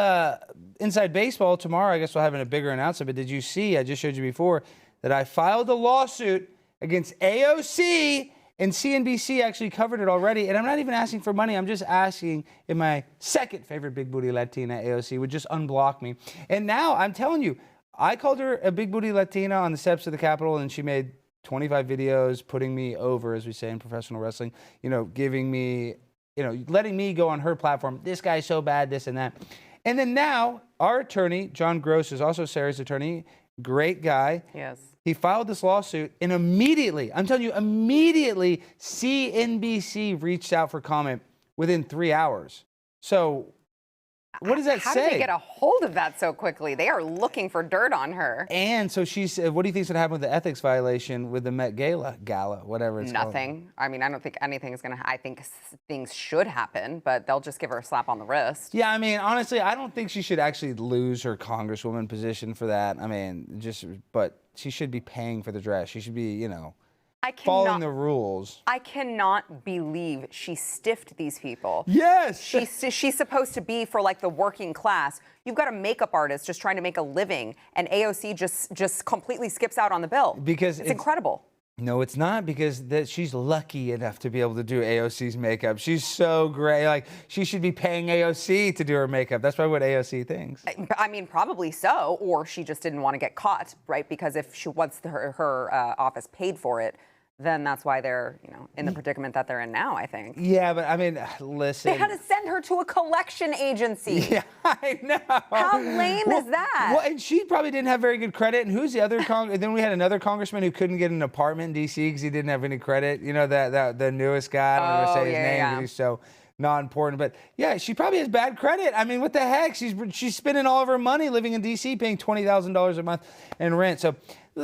inside baseball, tomorrow I guess we'll have a bigger announcement, but did you see, I just showed you before, that I filed a lawsuit against AOC, and CNBC actually covered it already. And I'm not even asking for money. I'm just asking if my second favorite big booty Latina, AOC, would just unblock me. And now I'm telling you, I called her a big booty Latina on the steps of the Capitol, and she made 25 videos putting me over, as we say in professional wrestling, giving me, letting me go on her platform. This guy's so bad, this and that. And then now our attorney, John Gross, is also Sarah's attorney. Great guy. Yes. He filed this lawsuit, and immediately, I'm telling you, immediately CNBC reached out for comment within 3 hours. So what does that say? How did they get a hold of that so quickly? They are looking for dirt on her. And so she said, what do you think is going to happen with the ethics violation with the Met Gala, whatever it's called? Nothing. I mean, I don't think anything is going to, I think things should happen, but they'll just give her a slap on the wrist. Yeah, I mean, honestly, I don't think she should actually lose her congresswoman position for that. I mean, but she should be paying for the dress. She should be, following the rules. I cannot believe she stiffed these people. Yes. She's supposed to be for like the working class. You've got a makeup artist just trying to make a living, and AOC just completely skips out on the bill. Because it's incredible. No, it's not, because she's lucky enough to be able to do AOC's makeup. She's so great. Like, she should be paying AOC to do her makeup. That's probably what AOC thinks. I mean, probably so, or she just didn't want to get caught, right? Because if she wants her office paid for it, then that's why they're, in the predicament that they're in now, I think. Yeah, but I mean, listen. They had to send her to a collection agency. Yeah, I know. How lame is that? Well, and she probably didn't have very good credit. And who's the other then we had another congressman who couldn't get an apartment in D.C. because he didn't have any credit. The newest guy. I don't know how to say his name because he's so not important. But yeah, she probably has bad credit. I mean, what the heck? She's spending all of her money living in D.C., paying $20,000 a month in rent. So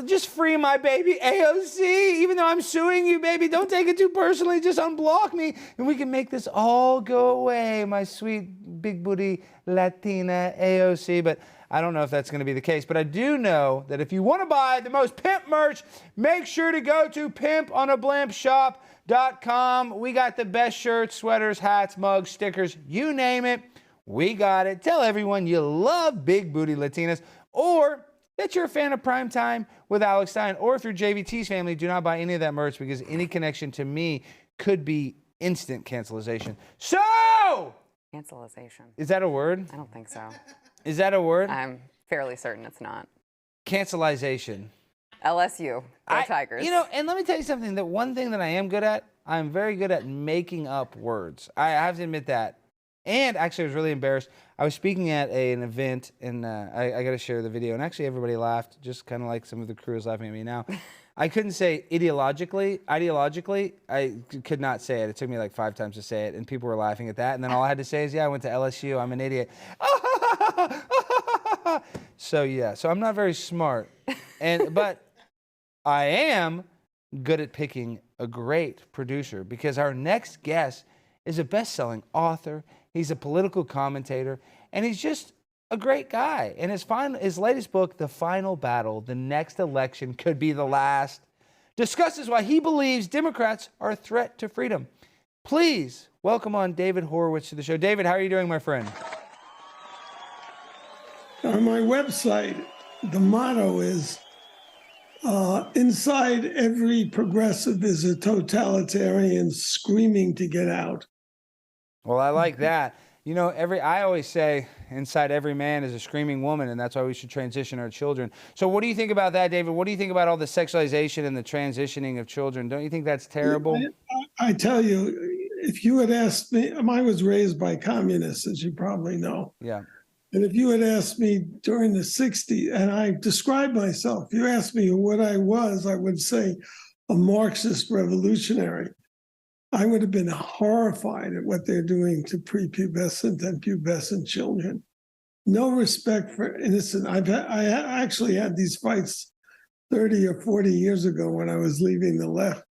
just free my baby AOC. Even though I'm suing you, baby, don't take it too personally. Just unblock me, and we can make this all go away, my sweet big booty Latina AOC. But I don't know if that's going to be the case. But I do know that if you want to buy the most pimp merch, make sure to go to pimponablampshop.com. We got the best shirts, sweaters, hats, mugs, stickers, you name it. We got it. Tell everyone you love big booty Latinas, or that you're a fan of Primetime with Alex Stein, or if you're JVT's family, do not buy any of that merch, because any connection to me could be instant cancelization. So! Cancelization. Is that a word? I don't think so. Is that a word? I'm fairly certain it's not. Cancelization. LSU. Go Tigers. And let me tell you something. That one thing that I am good at, I'm very good at making up words. I have to admit that. And actually, I was really embarrassed. I was speaking at an event, and I got to share the video. And actually, everybody laughed, just kind of like some of the crew is laughing at me now. I couldn't say ideologically. I could not say it. It took me like 5 times to say it, and people were laughing at that. And then all I had to say is, yeah, I went to LSU. I'm an idiot. So I'm not very smart, but I am good at picking a great producer, because our next guest is a best-selling author. He's a political commentator, and he's just a great guy. And his latest book, The Final Battle, The Next Election Could Be the Last, discusses why he believes Democrats are a threat to freedom. Please welcome on David Horowitz to the show. David, how are you doing, my friend? On my website, the motto is, inside every progressive is a totalitarian screaming to get out. Well, I like that. You know, I always say inside every man is a screaming woman, and that's why we should transition our children. So what do you think about that, David? What do you think about all the sexualization and the transitioning of children? Don't you think that's terrible? I tell you, if you had asked me, I was raised by communists, as you probably know. Yeah. And if you had asked me during the 60s, and I described myself, if you asked me what I was, I would say a Marxist revolutionary. I would have been horrified at what they're doing to prepubescent and pubescent children. No respect for innocent. I actually had these fights 30 or 40 years ago when I was leaving the left,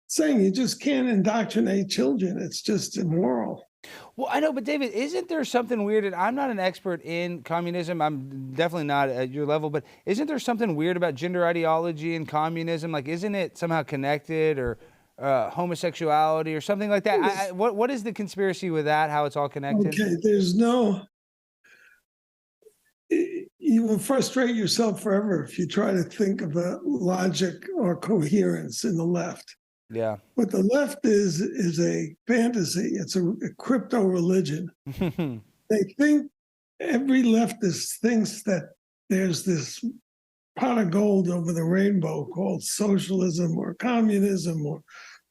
saying you just can't indoctrinate children. It's just immoral. Well, I know, but David, isn't there something weird? And I'm not an expert in communism. I'm definitely not at your level, but isn't there something weird about gender ideology and communism? Like, isn't it somehow connected, or homosexuality or something like that? What is the conspiracy with that, how it's all connected? Okay, there's no, you will frustrate yourself forever if you try to think of a logic or coherence in the left. Yeah. What the left is a fantasy. It's a crypto religion. They think, every leftist thinks that there's this pot of gold over the rainbow called socialism or communism or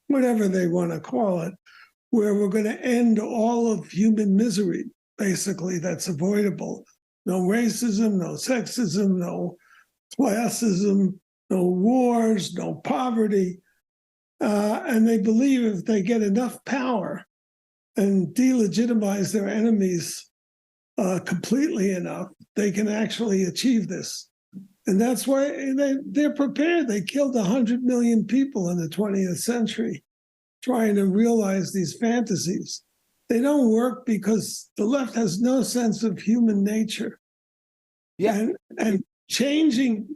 whatever they want to call it, where we're going to end all of human misery, basically, that's avoidable. No racism, no sexism, no classism, no wars, no poverty. And they believe if they get enough power and delegitimize their enemies completely enough, they can actually achieve this. And that's why they're prepared. They killed 100 million people in the 20th century trying to realize these fantasies. They don't work because the left has no sense of human nature. Yeah. And changing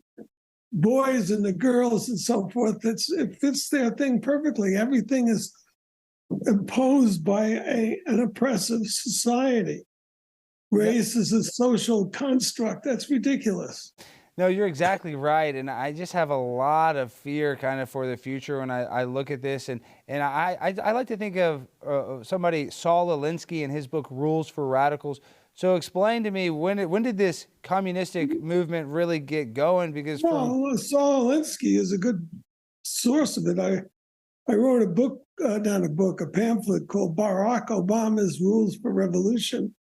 boys and the girls and so forth, it fits their thing perfectly. Everything is imposed by an oppressive society. Race is a social construct. That's ridiculous. No, you're exactly right. And I just have a lot of fear kind of for the future when I look at this. And I like to think of somebody, Saul Alinsky, in his book, Rules for Radicals. So explain to me, when did this communistic movement really get going? Because Saul Alinsky is a good source of it. I wrote a pamphlet called Barack Obama's Rules for Revolution,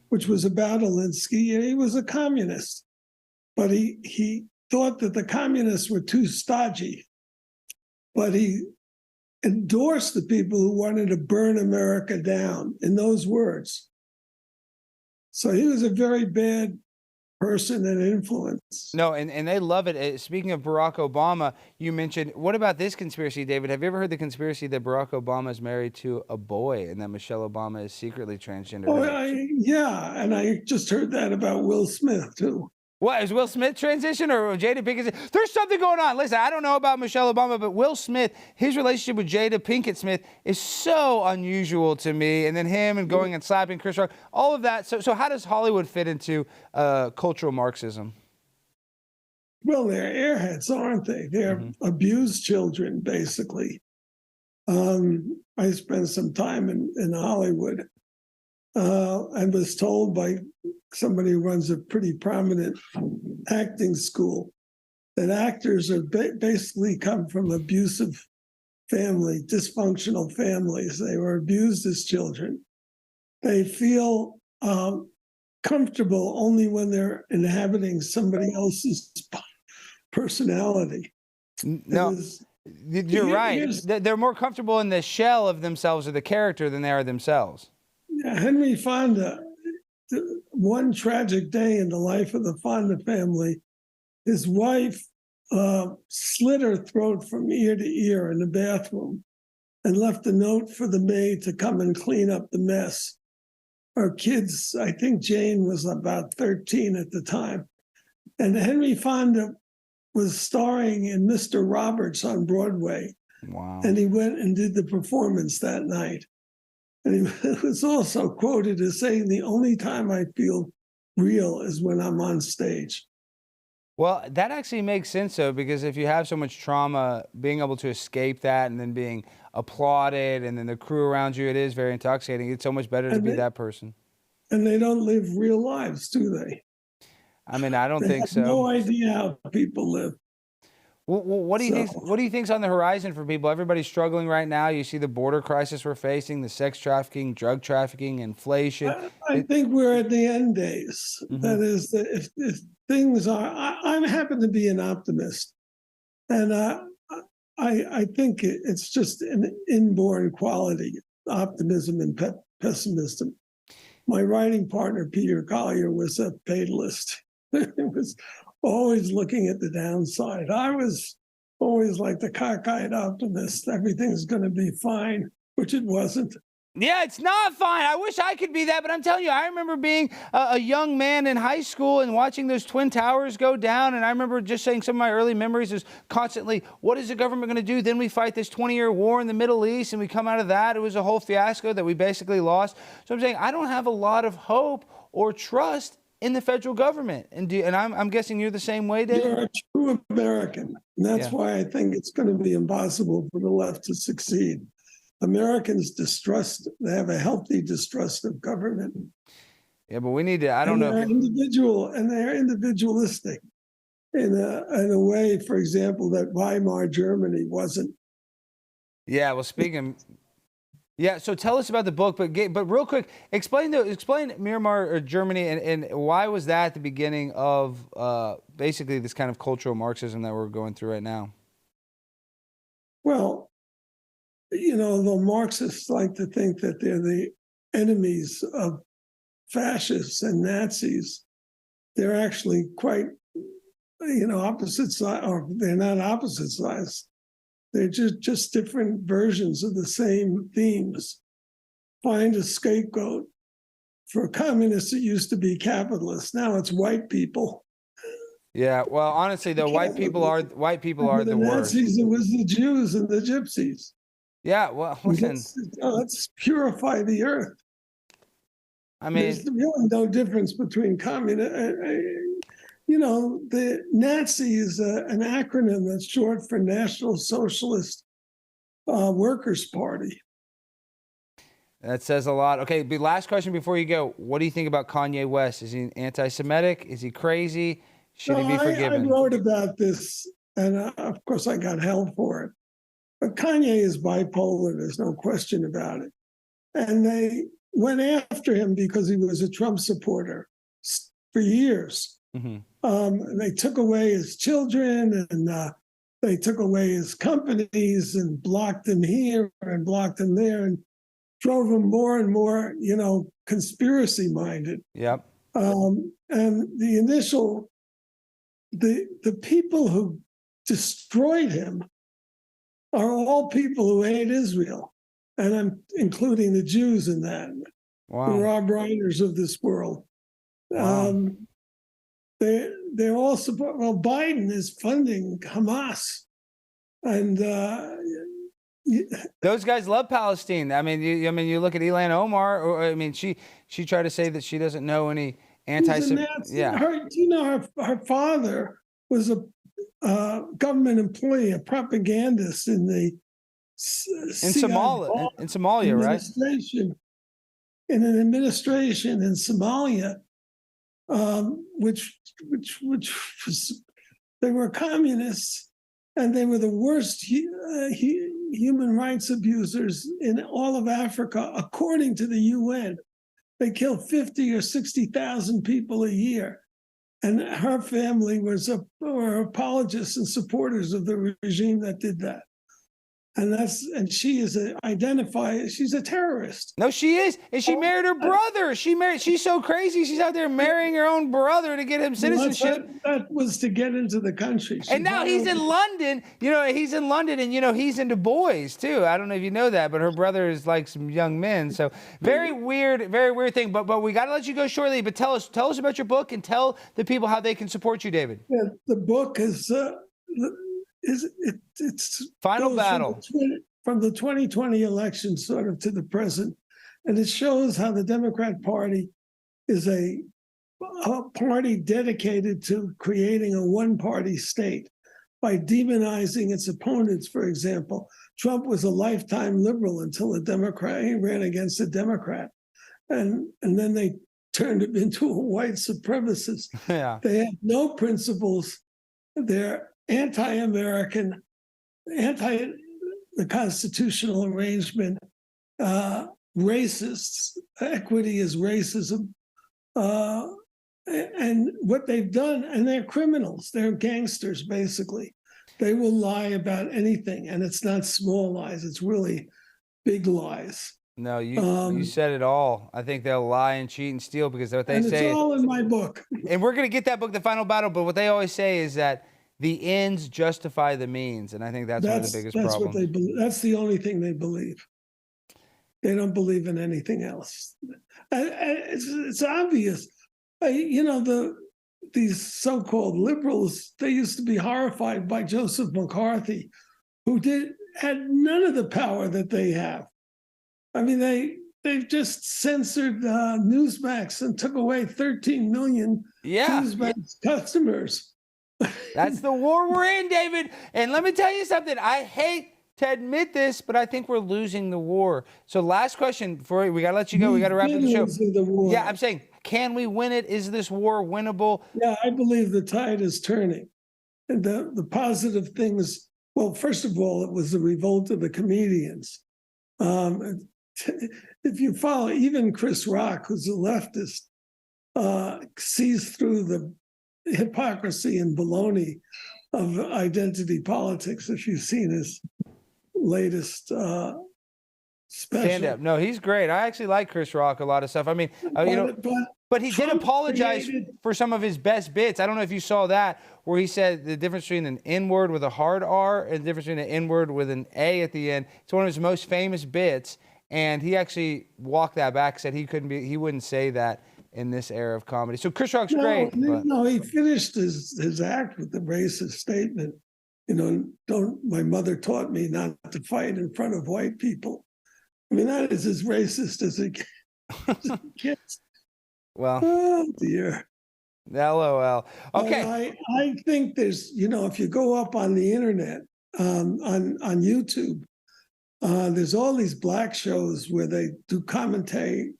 which was about Alinsky. And he was a communist. But he thought that the communists were too stodgy. But he endorsed the people who wanted to burn America down, in those words. So he was a very bad person and influence. No, and they love it. Speaking of Barack Obama, you mentioned, what about this conspiracy, David? Have you ever heard the conspiracy that Barack Obama is married to a boy and that Michelle Obama is secretly transgender? Yeah, and I just heard that about Will Smith, too. What, is Will Smith transition or Jada Pinkett? There's something going on. Listen, I don't know about Michelle Obama, but Will Smith, his relationship with Jada Pinkett Smith is so unusual to me. And then him and going and slapping Chris Rock, all of that. So how does Hollywood fit into cultural Marxism? Well, they're airheads, aren't they? They're abused children, basically. I spent some time in Hollywood and was told by somebody who runs a pretty prominent acting school that actors are basically come from abusive dysfunctional families. They were abused as children. They feel comfortable only when they're inhabiting somebody else's personality. No, you're right. They're more comfortable in the shell of themselves or the character than they are themselves. Yeah, Henry Fonda, one tragic day in the life of the Fonda family, his wife slit her throat from ear to ear in the bathroom and left a note for the maid to come and clean up the mess. Her kids, I think Jane was about 13 at the time. And Henry Fonda was starring in Mr. Roberts on Broadway. Wow. And he went and did the performance that night. And he was also quoted as saying, the only time I feel real is when I'm on stage. Well, that actually makes sense, though, because if you have so much trauma, being able to escape that and then being applauded, and then the crew around you. It is very intoxicating. It's so much better to be that person. And they don't live real lives, do they? I mean, I don't They think have so. no idea how people live. Well, what do you think? What do you think's on the horizon for people? Everybody's struggling right now. You see the border crisis we're facing, the sex trafficking, drug trafficking, inflation. I think we're at the end days. That is, that if things are, I happen to be an optimist, and I think it's just an inborn quality, optimism and pessimism. My writing partner, Peter Collier, was a fatalist. He was always looking at the downside. I was always like the cockeyed optimist. Everything's going to be fine, which it wasn't. Yeah, it's not fine. I wish I could be that, but I'm telling you, I remember being a young man in high school and watching those Twin Towers go down, and I remember just saying some of my early memories is constantly, what is the government going to do? Then we fight this 20-year war in the Middle East, and we come out of that. It was a whole fiasco that we basically lost. So I'm saying I don't have a lot of hope or trust in the federal government. And I'm guessing you're the same way, Dave? You're a true American. And that's why I think it's going to be impossible for the left to succeed. Americans they have a healthy distrust of government. Yeah, but we need to, I don't know. They're individualistic in a way, for example, that Weimar Germany wasn't. Yeah, well, speaking, yeah, so tell us about the book, but real quick, explain Weimar Germany and why was that the beginning of basically this kind of cultural Marxism that we're going through right now? Well, you know, the Marxists like to think that they're the enemies of fascists and Nazis. They're actually quite, opposite side, or they're not opposite sides. They're just different versions of the same themes. Find a scapegoat. For communists, it used to be capitalists. Now it's white people. Yeah, well, honestly, though, white people are the worst. Nazis, it was the Jews and the Gypsies. Yeah, well, listen. Let's purify the earth. I mean, there's really no difference between communist. The Nazi is an acronym that's short for National Socialist Workers' Party. That says a lot. Okay, last question before you go. What do you think about Kanye West? Is he anti-Semitic? Is he crazy? Should he be forgiven? I wrote about this, and of course I got hell for it. But Kanye is bipolar, there's no question about it. And they went after him because he was a Trump supporter for years. They took away his children, and they took away his companies and blocked him here and blocked him there and drove him more and more, conspiracy-minded. Yep. And the people who destroyed him are all people who hate Israel. And I'm including the Jews in that. Wow. The Rob Reiners of this world. Wow. They're all support. Well, Biden is funding Hamas. And those guys love Palestine. I mean, you look at Ilhan Omar, or she tried to say that she doesn't know any anti-Semitic. Yeah. Her father was a government employee, a propagandist in the Somalia, right? In an administration in Somalia, which was, they were communists, and they were the worst human rights abusers in all of Africa, according to the UN. They killed 50 or 60,000 people a year. And her family were apologists and supporters of the regime that did that. And she is she's a terrorist. No, she is. And she married her brother. She's so crazy. She's out there marrying her own brother to get him citizenship. That was to get into the country. And now he's in London. He's in London, and he's into boys too. I don't know if you know that, but her brother is like some young men. So very weird thing. But we got to let you go shortly. But tell us about your book and tell the people how they can support you, David. Yeah, the book is it's Final battle from the 2020 election sort of to the present, and it shows how the Democrat Party is a party dedicated to creating a one-party state. by demonizing its opponents. For example, Trump was a lifetime liberal until a Democrat. He ran against a Democrat, and then they turned him into a white supremacist. Yeah. They have no principles. They're anti-American, anti the constitutional arrangement, racists. Equity is racism. And what they've done, and they're criminals, they're gangsters, basically. They will lie about anything, and it's not small lies, it's really big lies. No, you said it all. I think they'll lie and cheat and steal because what they say. It's all in my book. And we're going to get that book, The Final Battle, but what they always say is that the ends justify the means, and I think that's one of the biggest that's problems. What they believe. That's the only thing they believe. They don't believe in anything else. It's obvious. These so-called liberals, they used to be horrified by Joseph McCarthy, who had none of the power that they have. I mean, they've just censored Newsmax and took away 13 million Newsmax customers. That's the war we're in, David. And let me tell you something. I hate to admit this, but I think we're losing the war. So last question before we got to let you go. We got to wrap up the show. The war. Yeah, I'm saying, can we win it? Is this war winnable? Yeah, I believe the tide is turning. And the positive things, well, first of all, it was the revolt of the comedians. If you follow, even Chris Rock, who's a leftist, sees through the hypocrisy and baloney of identity politics. If you've seen his latest special. Stand up. No, he's great. I actually like Chris Rock, a lot of stuff. I mean, but he did apologize for some of his best bits. I don't know if you saw that, where he said the difference between an N-word with a hard R and the difference between an N-word with an A at the end. It's one of his most famous bits, and he actually walked that back, said he wouldn't say that in this era of comedy. So Chris Rock's great. No, he finished his act with the racist statement. My mother taught me not to fight in front of white people. I mean, that is as racist as it gets. Well, oh dear. LOL. Okay. I think there's, if you go up on the internet, on YouTube, there's all these black shows where they do commentaries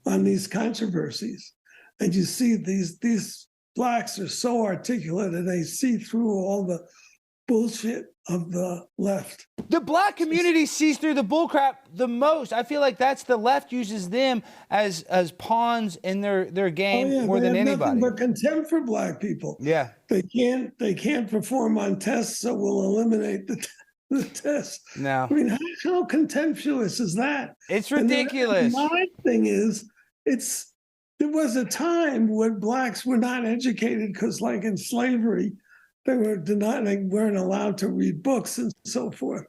on these controversies, and you see these blacks are so articulate and they see through all the bullshit of the left. The black community sees through the bullcrap the most. I feel like that's the left uses them as pawns in their game more than anybody. But contempt for black people. Yeah, they can't perform on tests, so we'll eliminate the test. No, I mean, how contemptuous is that? It's ridiculous. My thing is, there was a time when blacks were not educated because, like in slavery, they were denied, they weren't allowed to read books and so forth.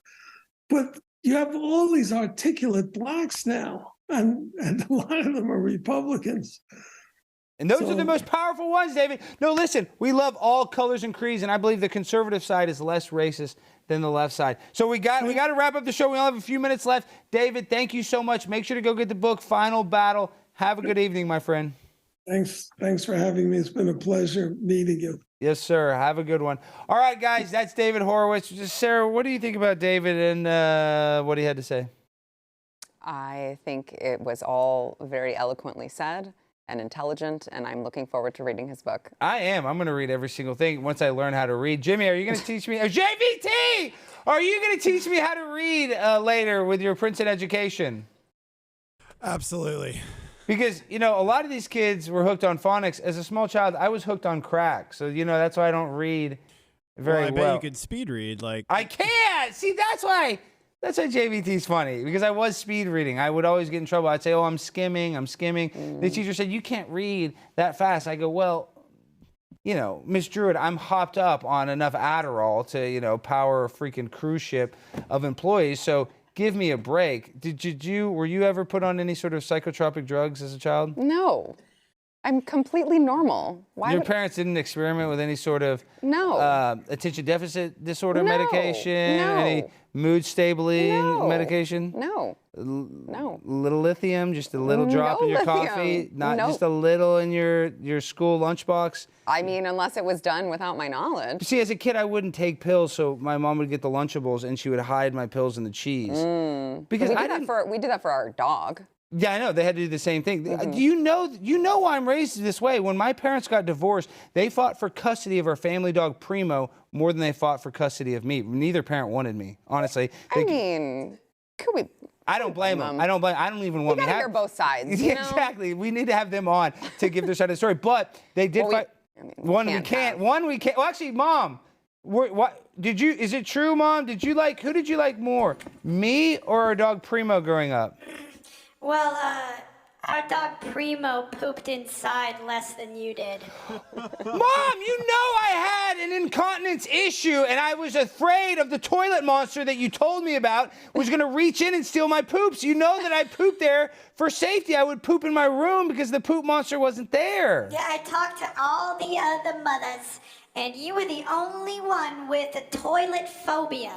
But you have all these articulate blacks now, and a lot of them are Republicans. And those are the most powerful ones, David. No, listen, we love all colors and creeds, and I believe the conservative side is less racist than the left side. So we got to wrap up the show. We only have a few minutes left. David, thank you so much. Make sure to go get the book, Final Battle. Have a good evening, my friend. Thanks for having me. It's been a pleasure meeting you. Yes, sir. Have a good one. All right, guys, that's David Horowitz. Sarah, what do you think about David and what he had to say? I think it was all very eloquently said and intelligent, and I'm looking forward to reading his book. I am. I'm going to read every single thing once I learn how to read. Jimmy, are you going to teach me? JVT! Are you going to teach me how to read later with your Princeton education? Absolutely. Because, a lot of these kids were hooked on phonics. As a small child, I was hooked on crack. So, that's why I don't read very well. I bet you could speed read. I can't! See, that's why JVT's funny. Because I was speed reading. I would always get in trouble. I'd say, I'm skimming. The teacher said, you can't read that fast. I go, well, Miss Druid, I'm hopped up on enough Adderall to, power a freaking cruise ship of employees. So give me a break. Were you ever put on any sort of psychotropic drugs as a child? No. I'm completely normal. Why Your would parents didn't experiment with any sort of No. attention deficit disorder No. medication, No. any mood stabilizing medication? No. No. Little lithium, just a little drop in your lithium. coffee, not No. just a little in your school lunchbox. I mean, unless it was done without my knowledge. See, as a kid, I wouldn't take pills, so my mom would get the Lunchables and she would hide my pills in the cheese. Because we I did didn't. we did that for our dog. Yeah, I know. They had to do the same thing. You know why I'm raised this way. When my parents got divorced, they fought for custody of our family dog, Primo, more than they fought for custody of me. Neither parent wanted me, honestly. I mean, could we... I don't blame them. I don't even want You me. gotta hear both sides, you know? Exactly. We need to have them on to give their side of the story. But they did fight. One we can't. Well, actually, Mom, what did you? Is it true, Mom? Who did you like more, me or our dog Primo growing up? Well, our dog Primo pooped inside less than you did. Mom, you know I had an incontinence issue and I was afraid of the toilet monster that you told me about was going to reach in and steal my poops. You know that I pooped there for safety. I would poop in my room because the poop monster wasn't there. Yeah, I talked to all the other mothers, and you were the only one with a toilet phobia.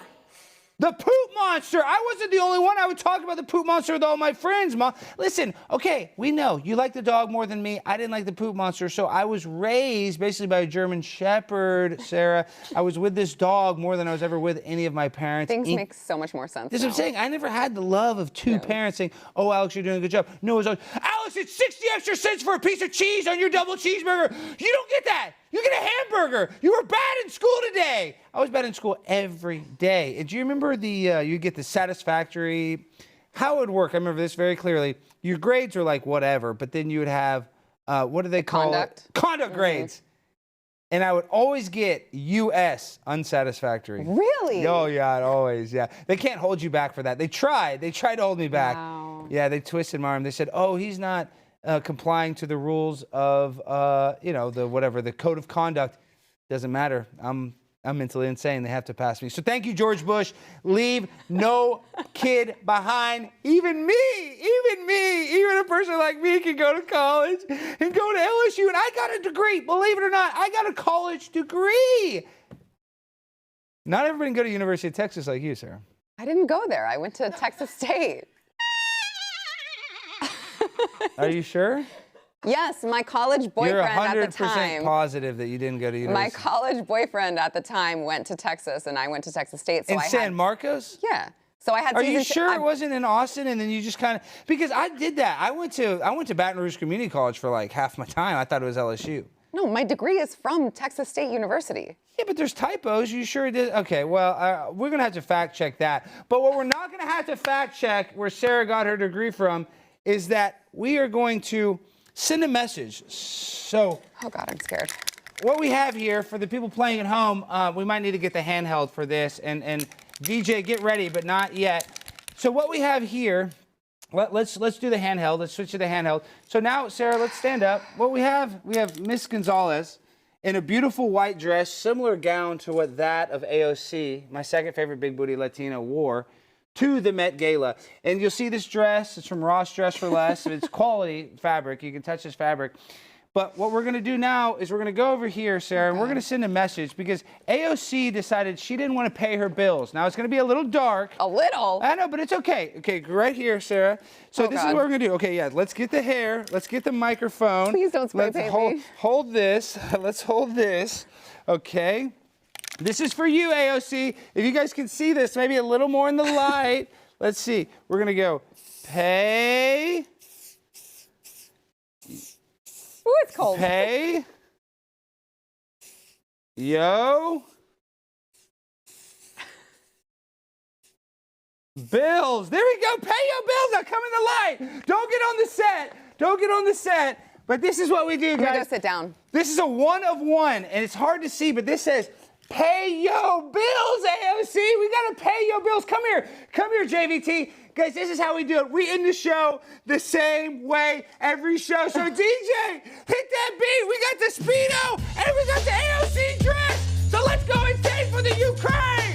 The poop monster. I wasn't the only one. I would talk about the poop monster with all my friends, Mom. Listen, okay, we know you like the dog more than me. I didn't like the poop monster, so I was raised basically by a German Shepherd, Sarah. I was with this dog more than I was ever with any of my parents. Things make so much more sense. This is what I'm saying. I never had the love of two parents saying, oh, Alex, you're doing a good job. No, it was always, Alex, it's 60 extra cents for a piece of cheese on your double cheeseburger. You don't get that. You get a hamburger. You were bad in school today. I was bad in school every day. And do you remember you get the satisfactory, how it would work? I remember this very clearly. Your grades were like whatever, but then you would have, what do they call it? Conduct grades. And I would always get US, unsatisfactory. Really? Oh, yeah, always, yeah. They can't hold you back for that. They tried to hold me back. Wow. Yeah, they twisted my arm. They said, oh, he's not complying to the rules of, the code of conduct. Doesn't matter. I'm mentally insane. They have to pass me. So thank you, George Bush. Leave no kid behind. Even me, even a person like me can go to college and go to LSU. And I got a degree. Believe it or not, I got a college degree. Not everybody can go to University of Texas like you, Sarah. I didn't go there. I went to Texas State. Are you sure? Yes, my college boyfriend at the time. You're 100% positive that you didn't go to university. My college boyfriend at the time went to Texas, and I went to Texas State. So in San Marcos? Yeah. So I had. Are you sure it wasn't in Austin? And then you just kind of, because I did that. I went to Baton Rouge Community College for like half my time. I thought it was LSU. No, my degree is from Texas State University. Yeah, but there's typos. You sure it did? Okay, well, we're going to have to fact check that. But what we're not going to have to fact check where Sarah got her degree from is that we are going to send a message. So, oh God, I'm scared. What we have here for the people playing at home, we might need to get the handheld for this. And DJ, get ready, but not yet. So what we have here, let's do the handheld. Let's switch to the handheld. So now, Sarah, let's stand up. What we have Miss Gonzales in a beautiful white dress, similar gown to what that of AOC, my second favorite big booty Latina, wore to the Met Gala. And you'll see this dress. It's from Ross Dress for Less. It's quality fabric. You can touch this fabric. But what we're going to do now is we're going to go over here, Sarah, and we're going to send a message because AOC decided she didn't want to pay her bills. Now, it's going to be a little dark. A little? I know, but it's okay. Okay, right here, Sarah. So this is what we're going to do. Okay, yeah, let's get the hair. Let's get the microphone. Please don't spray paint me. Hold this. Let's hold this. Okay. This is for you, AOC. If you guys can see this, maybe a little more in the light. Let's see. We're going to go pay. Ooh, it's cold. Pay. Yo. Bills. There we go. Pay your bills. Now come in the light. Don't get on the set. Don't get on the set. But this is what we do, guys. Go sit down. This is a 1 of 1, and it's hard to see, but this says, pay your bills, AOC. We got to pay your bills. Come here. Come here, JVT. Guys, this is how we do it. We end the show the same way every show. So, DJ, hit that beat. We got the Speedo, and we got the AOC dress. So let's go and sing for the Ukraine.